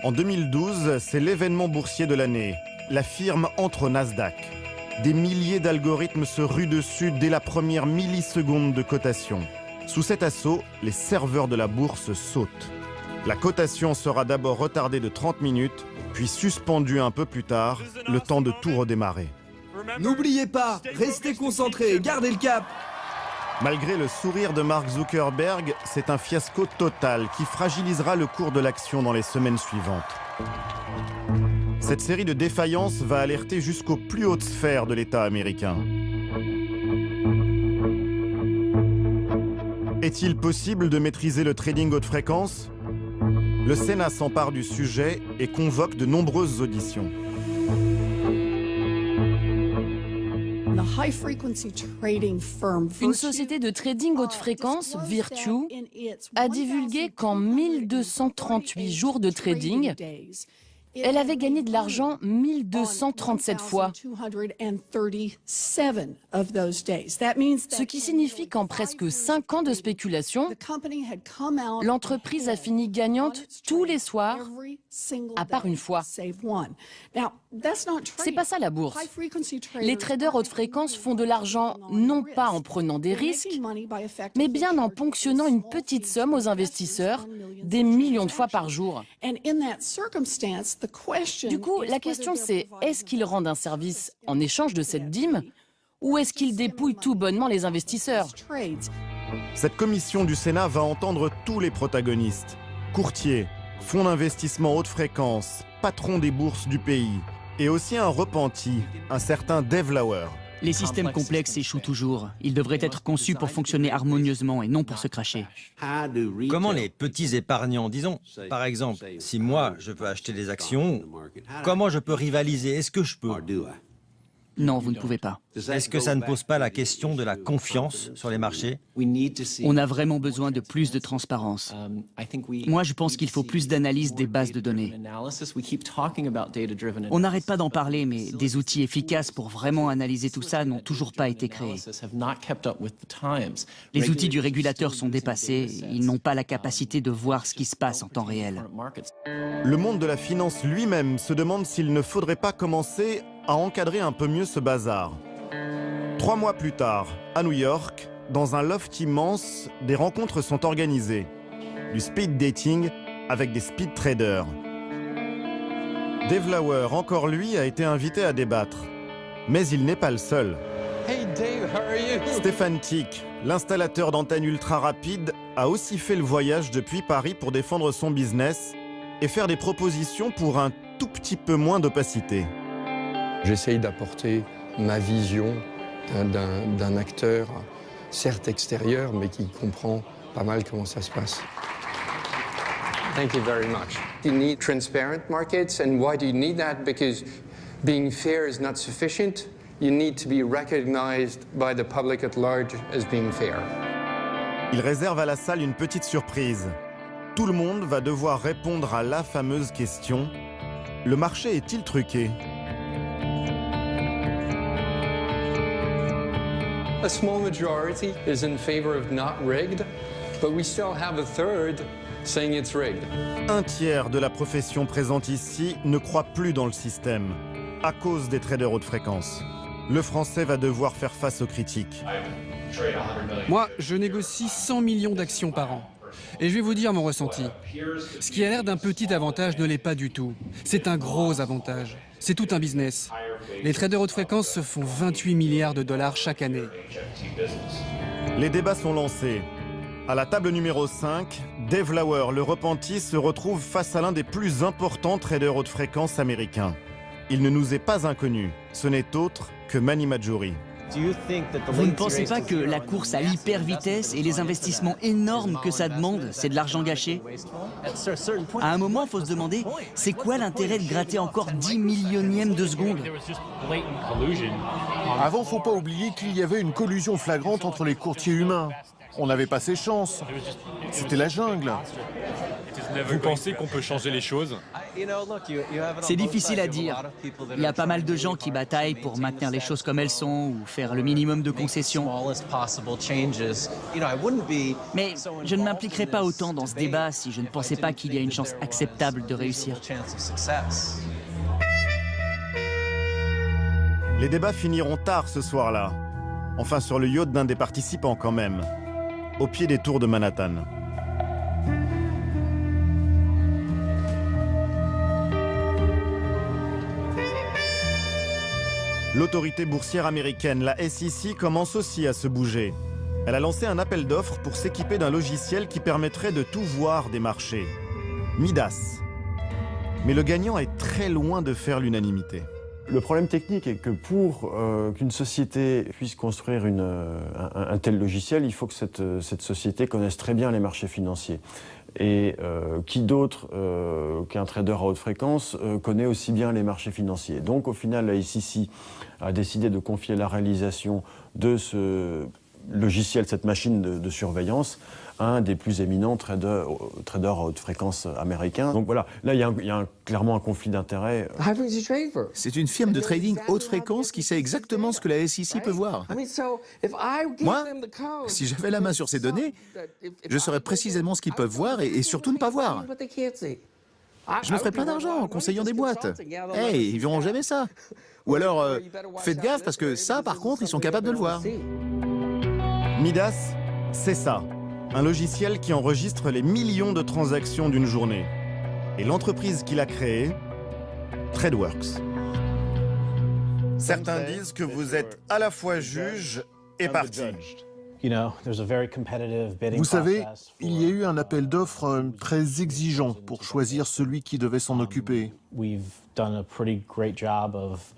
En 2012, c'est l'événement boursier de l'année. La firme entre au Nasdaq. Des milliers d'algorithmes se ruent dessus dès la première milliseconde de cotation. Sous cet assaut, les serveurs de la bourse sautent. La cotation sera d'abord retardée de 30 minutes, puis suspendue un peu plus tard, le temps de tout redémarrer. N'oubliez pas, restez concentrés, gardez le cap. Malgré le sourire de Mark Zuckerberg, c'est un fiasco total qui fragilisera le cours de l'action dans les semaines suivantes. Cette série de défaillances va alerter jusqu'aux plus hautes sphères de l'État américain. Est-il possible de maîtriser le trading haute fréquence? Le Sénat s'empare du sujet et convoque de nombreuses auditions. Une société de trading haute fréquence, Virtu, a divulgué qu'en 1238 jours de trading, elle avait gagné de l'argent 1237 fois. Ce qui signifie qu'en presque 5 ans de spéculation, l'entreprise a fini gagnante tous les soirs, à part une fois. C'est pas ça la bourse. Les traders haute fréquence font de l'argent non pas en prenant des risques, mais bien en ponctionnant une petite somme aux investisseurs, des millions de fois par jour. Du coup, la question c'est, est-ce qu'ils rendent un service en échange de cette dîme ou est-ce qu'ils dépouillent tout bonnement les investisseurs? Cette commission du Sénat va entendre tous les protagonistes. Courtiers, fonds d'investissement haute fréquence, patrons des bourses du pays, et aussi un repenti, un certain Dave Lauer. Les systèmes complexes échouent toujours. Ils devraient être conçus pour fonctionner harmonieusement et non pour se cracher. Comment les petits épargnants, disons, par exemple, si moi je peux acheter des actions, comment je peux rivaliser? Est-ce que je peux? Non, vous ne pouvez pas. Est-ce que ça ne pose pas la question de la confiance sur les marchés? On a vraiment besoin de plus de transparence. Moi, je pense qu'il faut plus d'analyse des bases de données. On n'arrête pas d'en parler, mais des outils efficaces pour vraiment analyser tout ça n'ont toujours pas été créés. Les outils du régulateur sont dépassés, ils n'ont pas la capacité de voir ce qui se passe en temps réel. Le monde de la finance lui-même se demande s'il ne faudrait pas commencer à encadrer un peu mieux ce bazar. 3 mois plus tard, à New York, dans un loft immense, des rencontres sont organisées. Du speed dating avec des speed traders. Dave Lauer, encore lui, a été invité à débattre. Mais il n'est pas le seul. Hey Dave, how are you? Stéphane Tick, l'installateur d'antennes ultra rapides, a aussi fait le voyage depuis Paris pour défendre son business et faire des propositions pour un tout petit peu moins d'opacité. J'essaye d'apporter ma vision d'un acteur, certes extérieur, mais qui comprend pas mal comment ça se passe. Thank you very much. You need transparent markets, and why do you need that? Because being fair is not sufficient. You need to be recognized by the public at large as being fair. Il réserve à la salle une petite surprise. Tout le monde va devoir répondre à la fameuse question: le marché est-il truqué? A small majority is in favor of not rigged, but we still have a third saying it's rigged. Un tiers de la profession présente ici ne croit plus dans le système, à cause des traders haute fréquence. Le Français va devoir faire face aux critiques. Moi, je négocie 100 millions d'actions par an. Et je vais vous dire mon ressenti. Ce qui a l'air d'un petit avantage ne l'est pas du tout. C'est un gros avantage. C'est tout un business. Les traders haute fréquence se font 28 milliards de dollars chaque année. Les débats sont lancés. À la table numéro 5, Dave Lauer, le repenti, se retrouve face à l'un des plus importants traders haute fréquence américains. Il ne nous est pas inconnu. Ce n'est autre que Manny Maggiore. Vous ne pensez pas que la course à l'hyper-vitesse et les investissements énormes que ça demande, c'est de l'argent gâché? À un moment, il faut se demander, c'est quoi l'intérêt de gratter encore 10 millionièmes de seconde? Avant, faut pas oublier qu'il y avait une collusion flagrante entre les courtiers humains. On n'avait pas ses chances. C'était la jungle. Vous pensez qu'on peut changer les choses? C'est difficile à dire. Il y a pas mal de gens qui bataillent pour maintenir les choses comme elles sont ou faire le minimum de concessions. Mais je ne m'impliquerai pas autant dans ce débat si je ne pensais pas qu'il y a une chance acceptable de réussir. Les débats finiront tard ce soir-là. Enfin, sur le yacht d'un des participants quand même. Au pied des tours de Manhattan. L'autorité boursière américaine, la SEC, commence aussi à se bouger. Elle a lancé un appel d'offres pour s'équiper d'un logiciel qui permettrait de tout voir des marchés. Midas. Mais le gagnant est très loin de faire l'unanimité. Le problème technique est que pour qu'une société puisse construire un tel logiciel, il faut que cette société connaisse très bien les marchés financiers. Et qui d'autre qu'un trader à haute fréquence connaît aussi bien les marchés financiers. Donc au final, la SEC a décidé de confier la réalisation de ce logiciel, cette machine de surveillance, à un des plus éminents traders à haute fréquence américains. Donc voilà, là il y a clairement un conflit d'intérêts. C'est une firme de trading haute fréquence qui sait exactement ce que la SEC peut voir. Moi, si j'avais la main sur ces données, je saurais précisément ce qu'ils peuvent voir et surtout ne pas voir. Je me ferais plein d'argent en conseillant des boîtes. Hey, ils verront jamais ça. Ou alors, faites gaffe parce que ça, par contre, ils sont capables de le voir. Midas, c'est ça. Un logiciel qui enregistre les millions de transactions d'une journée. Et l'entreprise qui l'a créé, TradeWorks. Certains disent que vous êtes à la fois juge et partie. Vous savez, il y a eu un appel d'offres très exigeant pour choisir celui qui devait s'en occuper.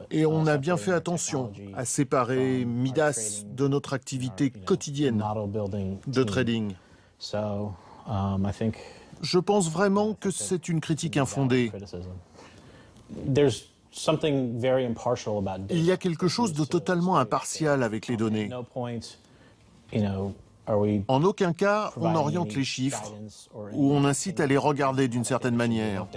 Et on a bien fait attention à séparer Midas de notre activité quotidienne de trading. Je pense vraiment que c'est une critique infondée. Il y a quelque chose de totalement impartial avec les données. En aucun cas, on oriente les chiffres ou on incite à les regarder d'une certaine manière.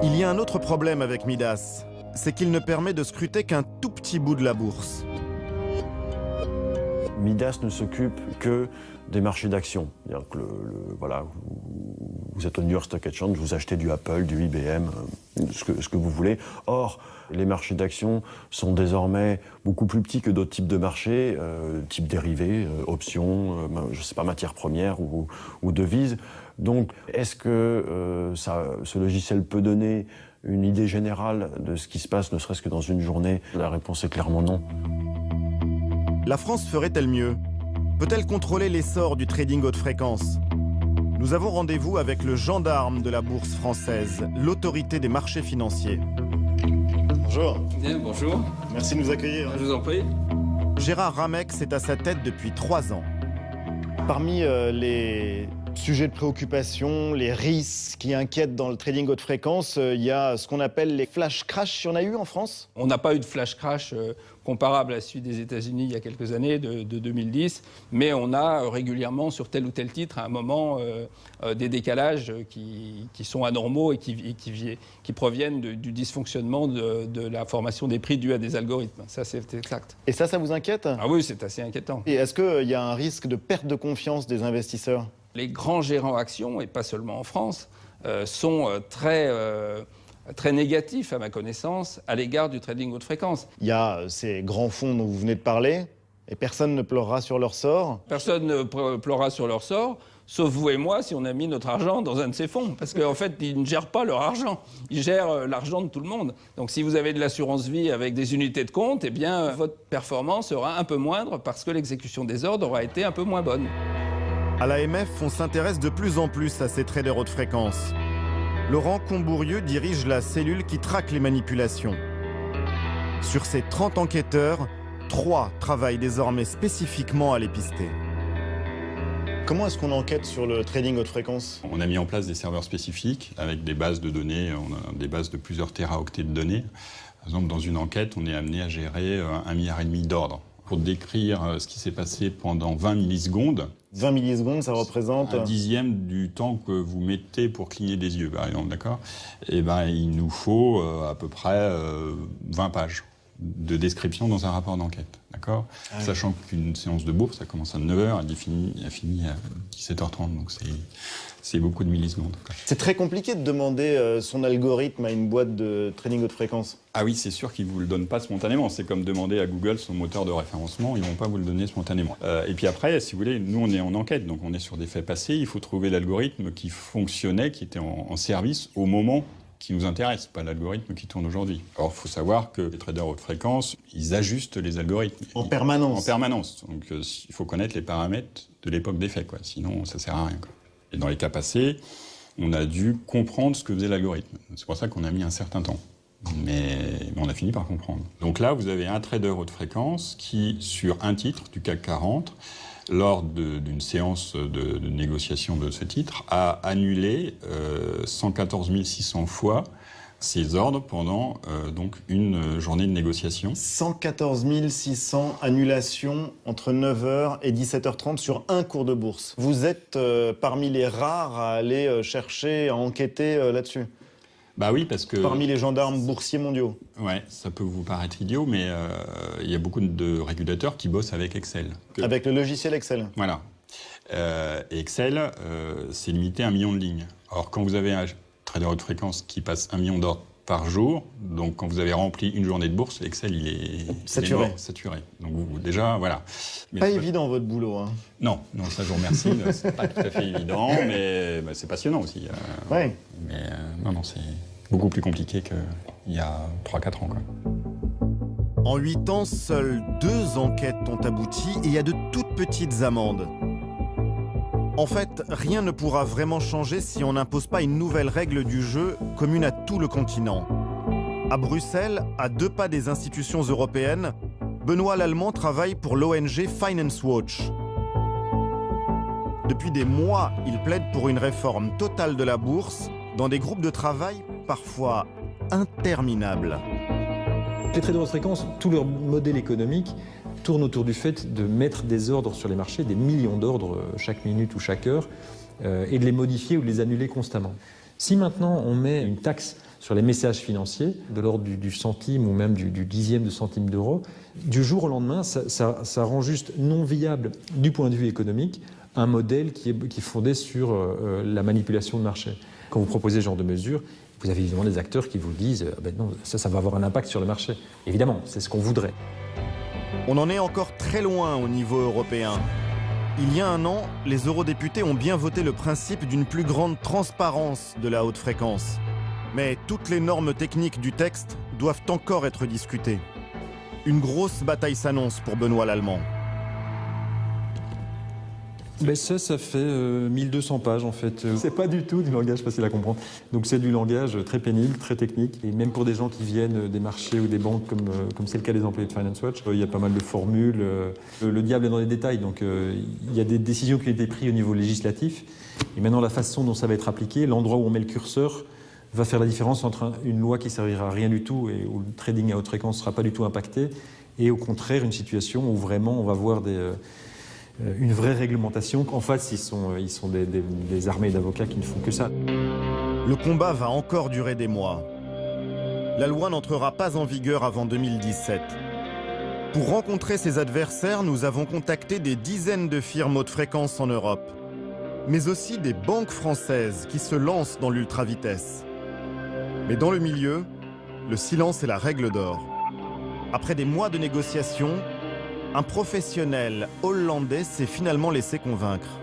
Il y a un autre problème avec Midas, c'est qu'il ne permet de scruter qu'un tout petit bout de la bourse. Midas ne s'occupe que des marchés d'actions. Voilà, vous êtes au New York Stock Exchange, vous achetez du Apple, du IBM, ce que vous voulez. Or, les marchés d'actions sont désormais beaucoup plus petits que d'autres types de marchés, type dérivés, options, je sais pas, matières premières ou devises. Donc, est-ce que ce logiciel peut donner une idée générale de ce qui se passe, ne serait-ce que dans une journée? La réponse est clairement non. La France ferait-elle mieux? Peut-elle contrôler l'essor du trading haute fréquence? Nous avons rendez-vous avec le gendarme de la bourse française, l'autorité des marchés financiers. Bonjour. Bien, bonjour. Merci de nous accueillir. Je vous en prie. Gérard Ramex est à sa tête depuis 3 ans. Parmi les sujets de préoccupation, les risques qui inquiètent dans le trading haute fréquence, il y a ce qu'on appelle les flash crash. Il y en a eu en France? On n'a pas eu de flash crash comparable à celui des États-Unis il y a quelques années, de 2010, mais on a régulièrement sur tel ou tel titre à un moment des décalages qui sont anormaux et qui proviennent du dysfonctionnement de la formation des prix dus à des algorithmes. Ça, c'est exact. Et ça vous inquiète? Ah oui, c'est assez inquiétant. Et est-ce qu'il y a un risque de perte de confiance des investisseurs? Les grands gérants actions, et pas seulement en France, sont très négatifs, à ma connaissance, à l'égard du trading haute fréquence. Il y a ces grands fonds dont vous venez de parler, et personne ne pleurera sur leur sort? Personne ne pleurera sur leur sort, sauf vous et moi, si on a mis notre argent dans un de ces fonds. Parce qu'en fait, ils ne gèrent pas leur argent, ils gèrent l'argent de tout le monde. Donc si vous avez de l'assurance vie avec des unités de compte, eh bien, votre performance sera un peu moindre parce que l'exécution des ordres aura été un peu moins bonne. À l'AMF, on s'intéresse de plus en plus à ces traders haute fréquence. Laurent Combourieux dirige la cellule qui traque les manipulations. Sur ces 30 enquêteurs, 3 travaillent désormais spécifiquement à les pister. Comment est-ce qu'on enquête sur le trading haute fréquence? On a mis en place des serveurs spécifiques avec des bases de données, on a des bases de plusieurs téraoctets de données. Par exemple, dans une enquête, on est amené à gérer 1,5 milliard d'ordres. Pour décrire ce qui s'est passé pendant 20 millisecondes. 20 millisecondes, ça représente... Un dixième du temps que vous mettez pour cligner des yeux, par exemple, d'accord? Et ben, il nous faut à peu près 20 pages de description dans un rapport d'enquête, d'accord? Ah, sachant qu'une séance de bourse, ça commence à 9h, elle finit à 17h30, donc c'est beaucoup de millisecondes. C'est très compliqué de demander son algorithme à une boîte de trading haute fréquence. Ah oui, c'est sûr qu'ils ne vous le donnent pas spontanément. C'est comme demander à Google son moteur de référencement, ils ne vont pas vous le donner spontanément. Et puis après, si vous voulez, nous on est en enquête, donc on est sur des faits passés, il faut trouver l'algorithme qui fonctionnait, qui était en service au moment qui nous intéresse, pas l'algorithme qui tourne aujourd'hui. Alors il faut savoir que les traders haute fréquence, ils ajustent les algorithmes. En permanence? En permanence. Donc il faut connaître les paramètres de l'époque des faits, quoi. Sinon ça ne sert à rien, quoi. Et dans les cas passés, on a dû comprendre ce que faisait l'algorithme. C'est pour ça qu'on a mis un certain temps. Mais on a fini par comprendre. Donc là, vous avez un trader haute fréquence qui, sur un titre du CAC 40, lors d'une séance de négociation de ce titre, a annulé 114 600 fois ses ordres pendant donc une journée de négociation. 114 600 annulations entre 9h et 17h30 sur un cours de bourse. Vous êtes parmi les rares à aller chercher, à enquêter là-dessus? Bah oui, parce que... Parmi les gendarmes boursiers mondiaux. Ouais, ça peut vous paraître idiot, mais il y a beaucoup de régulateurs qui bossent avec Excel. Avec le logiciel Excel. Voilà. Et Excel, c'est limité à 1 million de lignes. Alors, quand vous avez un trader haute fréquence qui passe 1 million d'ordres par jour, donc quand vous avez rempli une journée de bourse, Excel, il est saturé. Saturé. Donc vous, déjà, voilà. Mais pas évident votre boulot, hein. Non, ça je vous remercie. C'est pas tout à fait évident, mais c'est passionnant aussi. Ouais. Mais non, c'est beaucoup plus compliqué qu'il y a 3-4 ans, quoi. En 8 ans, seules 2 enquêtes ont abouti et il y a de toutes petites amendes. En fait, rien ne pourra vraiment changer si on n'impose pas une nouvelle règle du jeu commune à tout le continent. À Bruxelles, à 2 pas des institutions européennes, Benoît Lallemand travaille pour l'ONG Finance Watch. Depuis des mois, il plaide pour une réforme totale de la bourse dans des groupes de travail parfois interminables. Les traders haute fréquence, tout leur modèle économique tourne autour du fait de mettre des ordres sur les marchés, des millions d'ordres chaque minute ou chaque heure, et de les modifier ou de les annuler constamment. Si maintenant on met une taxe sur les messages financiers, de l'ordre du centime ou même du dixième de centime d'euro, du jour au lendemain, ça rend juste non viable du point de vue économique un modèle qui est fondé sur la manipulation de marché. Quand vous proposez ce genre de mesures, vous avez évidemment des acteurs qui vous disent non, ça va avoir un impact sur le marché. Évidemment, c'est ce qu'on voudrait. On en est encore très loin au niveau européen. Il y a 1 an, les eurodéputés ont bien voté le principe d'une plus grande transparence de la haute fréquence. Mais toutes les normes techniques du texte doivent encore être discutées. Une grosse bataille s'annonce pour Benoît Lallemand. Ça fait 1200 pages en fait. C'est pas du tout du langage facile à comprendre. Donc c'est du langage très pénible, très technique. Et même pour des gens qui viennent des marchés ou des banques, comme c'est le cas des employés de Finance Watch, il y a pas mal de formules. Le diable est dans les détails. Donc il y a des décisions qui ont été prises au niveau législatif. Et maintenant la façon dont ça va être appliqué, l'endroit où on met le curseur, va faire la différence entre une loi qui servira à rien du tout et où le trading à haute fréquence ne sera pas du tout impacté, et au contraire une situation où vraiment on va voir une vraie réglementation. En face, ils sont des armées d'avocats qui ne font que ça. Le combat va encore durer des mois. La loi n'entrera pas en vigueur avant 2017. Pour rencontrer ses adversaires, nous avons contacté des dizaines de firmes haute fréquence en Europe, mais aussi des banques françaises qui se lancent dans l'ultra-vitesse. Mais dans le milieu, le silence est la règle d'or. Après des mois de négociations, un professionnel hollandais s'est finalement laissé convaincre.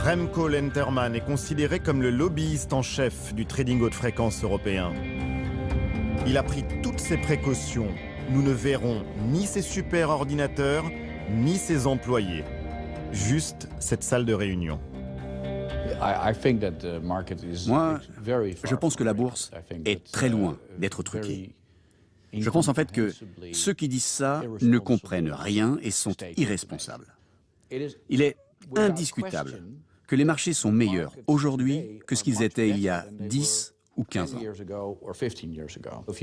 Remco Lenterman est considéré comme le lobbyiste en chef du trading haute fréquence européen. Il a pris toutes ses précautions. Nous ne verrons ni ses super ordinateurs, ni ses employés. Juste cette salle de réunion. Moi, je pense que la bourse est très loin d'être truquée. Je pense en fait que ceux qui disent ça ne comprennent rien et sont irresponsables. Il est indiscutable que les marchés sont meilleurs aujourd'hui que ce qu'ils étaient il y a 10 ou 15 ans.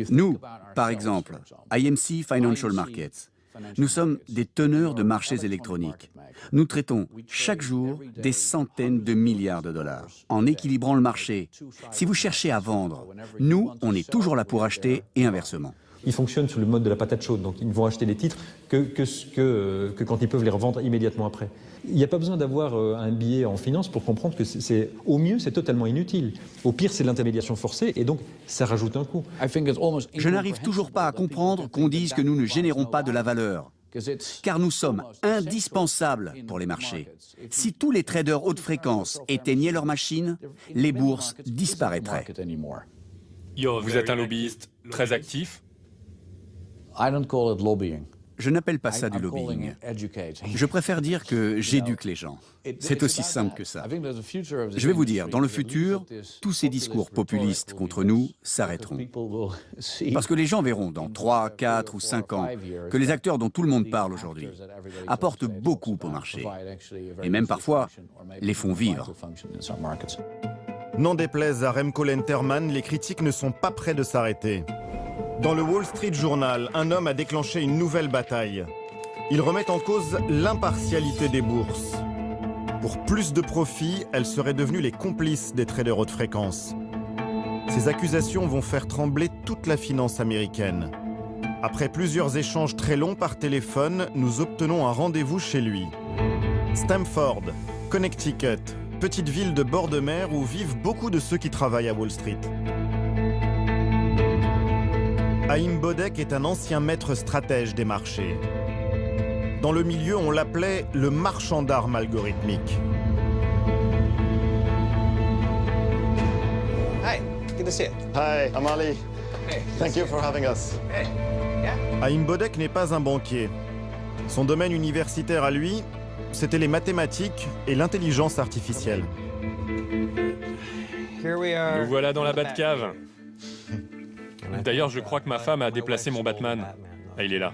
Nous, par exemple, IMC Financial Markets, nous sommes des teneurs de marchés électroniques. Nous traitons chaque jour des centaines de milliards de dollars en équilibrant le marché. Si vous cherchez à vendre, nous, on est toujours là pour acheter et inversement. Ils fonctionnent sur le mode de la patate chaude, donc ils ne vont acheter les titres que quand ils peuvent les revendre immédiatement après. Il n'y a pas besoin d'avoir un billet en finance pour comprendre que au mieux, c'est totalement inutile. Au pire, c'est l'intermédiation forcée et donc ça rajoute un coût. Je n'arrive toujours pas à comprendre qu'on dise que nous ne générons pas de la valeur, car nous sommes indispensables pour les marchés. Si tous les traders haute fréquence éteignaient leurs machines, les bourses disparaîtraient. Vous êtes un lobbyiste très actif. Je n'appelle pas ça du lobbying. Je préfère dire que j'éduque les gens. C'est aussi simple que ça. Je vais vous dire, dans le futur, tous ces discours populistes contre nous s'arrêteront. Parce que les gens verront dans 3, 4 ou 5 ans que les acteurs dont tout le monde parle aujourd'hui apportent beaucoup au marché. Et même parfois, les font vivre. N'en déplaise à Remco Lenterman, les critiques ne sont pas près de s'arrêter. Dans le Wall Street Journal, un homme a déclenché une nouvelle bataille. Il remet en cause l'impartialité des bourses. Pour plus de profit, elles seraient devenues les complices des traders haute fréquence. Ces accusations vont faire trembler toute la finance américaine. Après plusieurs échanges très longs par téléphone, nous obtenons un rendez-vous chez lui. Stamford, Connecticut, petite ville de bord de mer où vivent beaucoup de ceux qui travaillent à Wall Street. Haïm Bodek est un ancien maître stratège des marchés. Dans le milieu, on l'appelait le marchand d'armes algorithmiques. Hi, good to see you. Hi, I'm Ali. Hey, Thank you for having us. Hey, yeah? Haïm Bodek n'est pas un banquier. Son domaine universitaire à lui, c'était les mathématiques et l'intelligence artificielle. Nous voilà dans la Batcave. D'ailleurs, je crois que ma femme a déplacé mon Batman. Ah, il est là.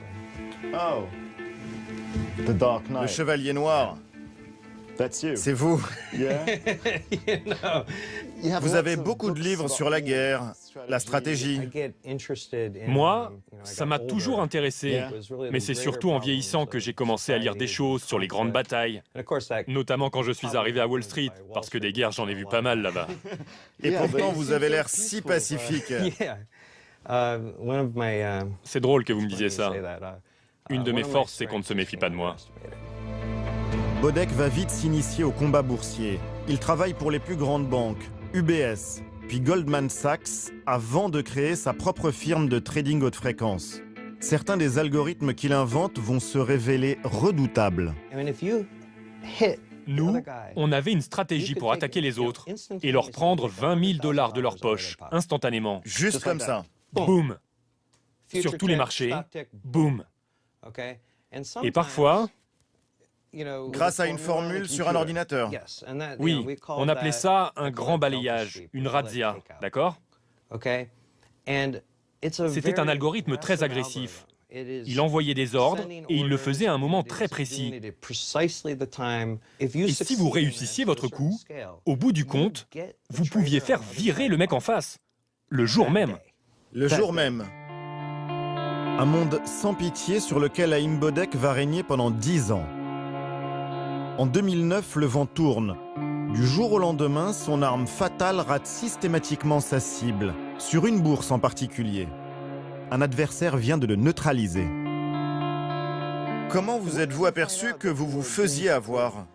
Oh. Le chevalier noir. C'est vous. Vous avez beaucoup de livres sur la guerre, la stratégie. Moi, ça m'a toujours intéressé. Mais c'est surtout en vieillissant que j'ai commencé à lire des choses sur les grandes batailles. Notamment quand je suis arrivé à Wall Street, parce que des guerres, j'en ai vu pas mal là-bas. Et pourtant, vous avez l'air si pacifique. C'est drôle que vous me disiez ça. Une de mes forces, c'est qu'on ne se méfie pas de moi. Bodek va vite s'initier au combat boursier. Il travaille pour les plus grandes banques, UBS, puis Goldman Sachs, avant de créer sa propre firme de trading haute fréquence. Certains des algorithmes qu'il invente vont se révéler redoutables. Nous, on avait une stratégie pour attaquer les autres et leur prendre 20 000 $ de leur poche, instantanément. Juste comme ça. Boum. Sur tous les marchés, boum. Et parfois, grâce à une formule sur un ordinateur. Oui, on appelait ça un grand balayage, une razzia, d'accord? C'était un algorithme très agressif. Il envoyait des ordres et il le faisait à un moment très précis. Et si vous réussissiez votre coup, au bout du compte, vous pouviez faire virer le mec en face, le jour même. Le jour même. Un monde sans pitié sur lequel Haïm Bodek va régner pendant 10 ans. En 2009, le vent tourne. Du jour au lendemain, son arme fatale rate systématiquement sa cible, sur une bourse en particulier. Un adversaire vient de le neutraliser. Comment vous êtes-vous aperçu que vous vous faisiez avoir?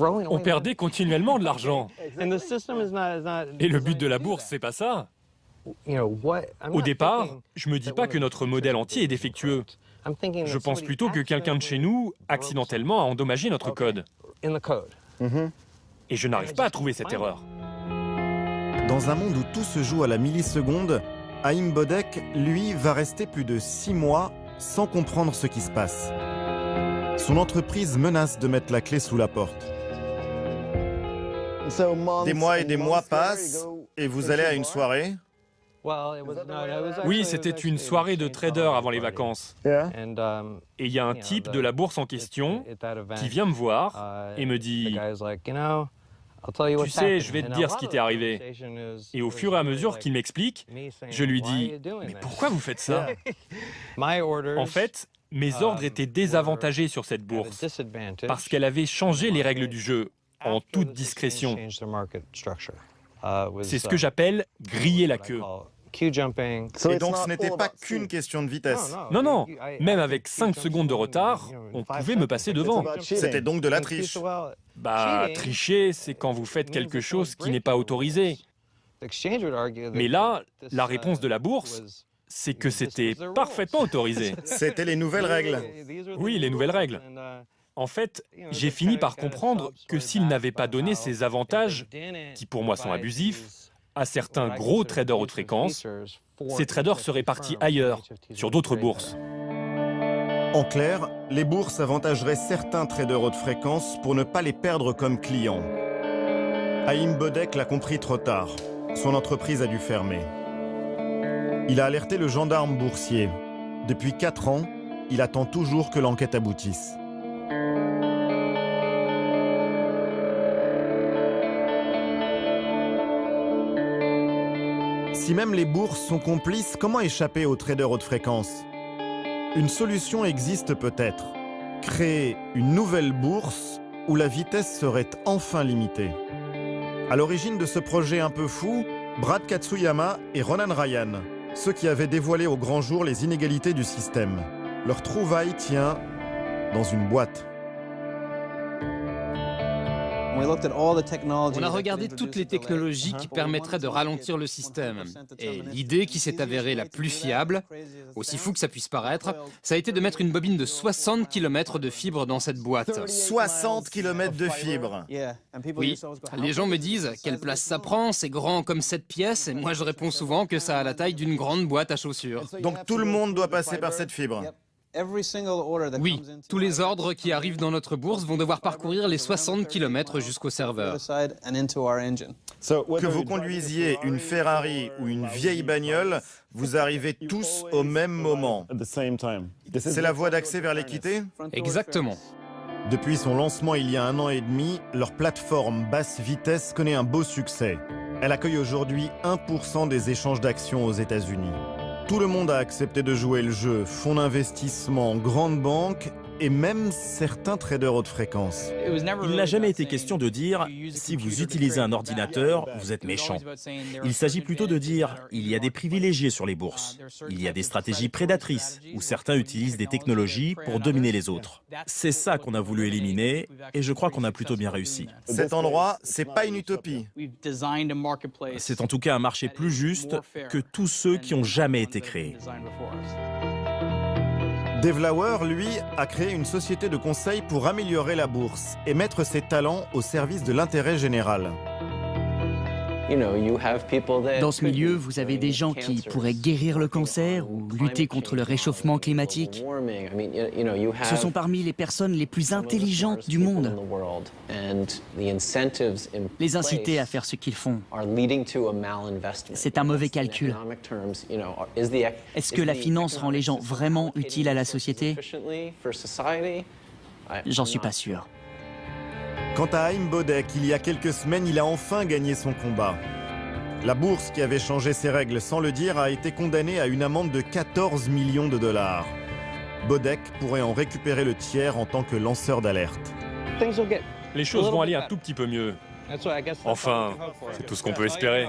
On perdait continuellement de l'argent. Et le but de la bourse, c'est pas ça. Au départ, je me dis pas que notre modèle entier est défectueux. Je pense plutôt que quelqu'un de chez nous, accidentellement, a endommagé notre code. Et je n'arrive pas à trouver cette erreur. Dans un monde où tout se joue à la milliseconde, Haïm Bodek, lui, va rester plus de 6 mois sans comprendre ce qui se passe. Son entreprise menace de mettre la clé sous la porte. Des mois et des mois passent et vous allez à une soirée? Oui, c'était une soirée de traders avant les vacances. Et il y a un type de la bourse en question qui vient me voir et me dit « Tu sais, je vais te dire ce qui t'est arrivé. » Et au fur et à mesure qu'il m'explique, je lui dis « Mais pourquoi vous faites ça ?» En fait, mes ordres étaient désavantagés sur cette bourse parce qu'elle avait changé les règles du jeu en toute discrétion. C'est ce que j'appelle griller la queue. Et donc ce n'était pas qu'une question de vitesse. Non, non, même avec 5 secondes de retard, on pouvait me passer devant. C'était donc de la triche. Bah, tricher, c'est quand vous faites quelque chose qui n'est pas autorisé. Mais là, la réponse de la bourse, c'est que c'était parfaitement autorisé. C'était les nouvelles règles. Oui, les nouvelles règles. En fait, j'ai fini par comprendre que s'il n'avait pas donné ces avantages, qui pour moi sont abusifs, à certains gros traders haute fréquence, ces traders seraient partis ailleurs, sur d'autres bourses. En clair, les bourses avantageraient certains traders haute fréquence pour ne pas les perdre comme clients. Haïm Bodek l'a compris trop tard. Son entreprise a dû fermer. Il a alerté le gendarme boursier. Depuis 4 ans, il attend toujours que l'enquête aboutisse. Si même les bourses sont complices, comment échapper aux traders haute fréquence? Une solution existe peut-être. Créer une nouvelle bourse où la vitesse serait enfin limitée. À l'origine de ce projet un peu fou, Brad Katsuyama et Ronan Ryan, ceux qui avaient dévoilé au grand jour les inégalités du système. Leur trouvaille tient dans une boîte. On a regardé toutes les technologies qui permettraient de ralentir le système. Et l'idée qui s'est avérée la plus fiable, aussi fou que ça puisse paraître, ça a été de mettre une bobine de 60 km de fibre dans cette boîte. 60 km de fibre. Oui, les gens me disent quelle place ça prend, c'est grand comme cette pièce, et moi je réponds souvent que ça a la taille d'une grande boîte à chaussures. Donc tout le monde doit passer par cette fibre. Oui, tous les ordres qui arrivent dans notre bourse vont devoir parcourir les 60 km jusqu'au serveur. Que vous conduisiez une Ferrari ou une vieille bagnole, vous arrivez tous au même moment. C'est la voie d'accès vers l'équité? Exactement. Depuis son lancement il y a 1 an et demi, leur plateforme basse vitesse connaît un beau succès. Elle accueille aujourd'hui 1% des échanges d'actions aux États-Unis. Tout le monde a accepté de jouer le jeu, fonds d'investissement, grandes banques et même certains traders haute fréquence. Il n'a jamais été question de dire « si vous utilisez un ordinateur, vous êtes méchant ». Il s'agit plutôt de dire « il y a des privilégiés sur les bourses, il y a des stratégies prédatrices où certains utilisent des technologies pour dominer les autres ». C'est ça qu'on a voulu éliminer et je crois qu'on a plutôt bien réussi. Cet endroit, c'est pas une utopie. C'est en tout cas un marché plus juste que tous ceux qui ont jamais été créés. Devlauer, lui, a créé une société de conseil pour améliorer la bourse et mettre ses talents au service de l'intérêt général. Dans ce milieu, vous avez des gens qui pourraient guérir le cancer ou lutter contre le réchauffement climatique. Ce sont parmi les personnes les plus intelligentes du monde. Les inciter à faire ce qu'ils font, c'est un mauvais calcul. Est-ce que la finance rend les gens vraiment utiles à la société? J'en suis pas sûr. Quant à Haim Bodek, il y a quelques semaines, il a enfin gagné son combat. La bourse, qui avait changé ses règles sans le dire, a été condamnée à une amende de 14 millions de dollars. Bodek pourrait en récupérer le tiers en tant que lanceur d'alerte. Les choses vont aller un tout petit peu mieux. Enfin, c'est tout ce qu'on peut espérer.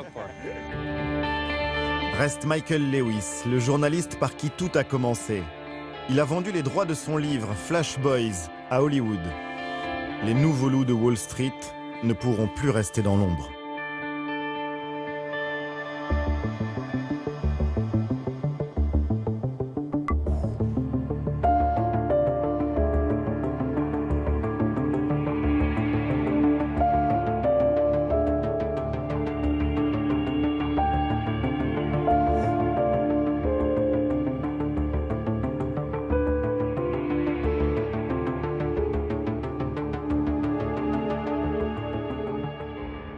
Reste Michael Lewis, le journaliste par qui tout a commencé. Il a vendu les droits de son livre Flash Boys à Hollywood. Les nouveaux loups de Wall Street ne pourront plus rester dans l'ombre.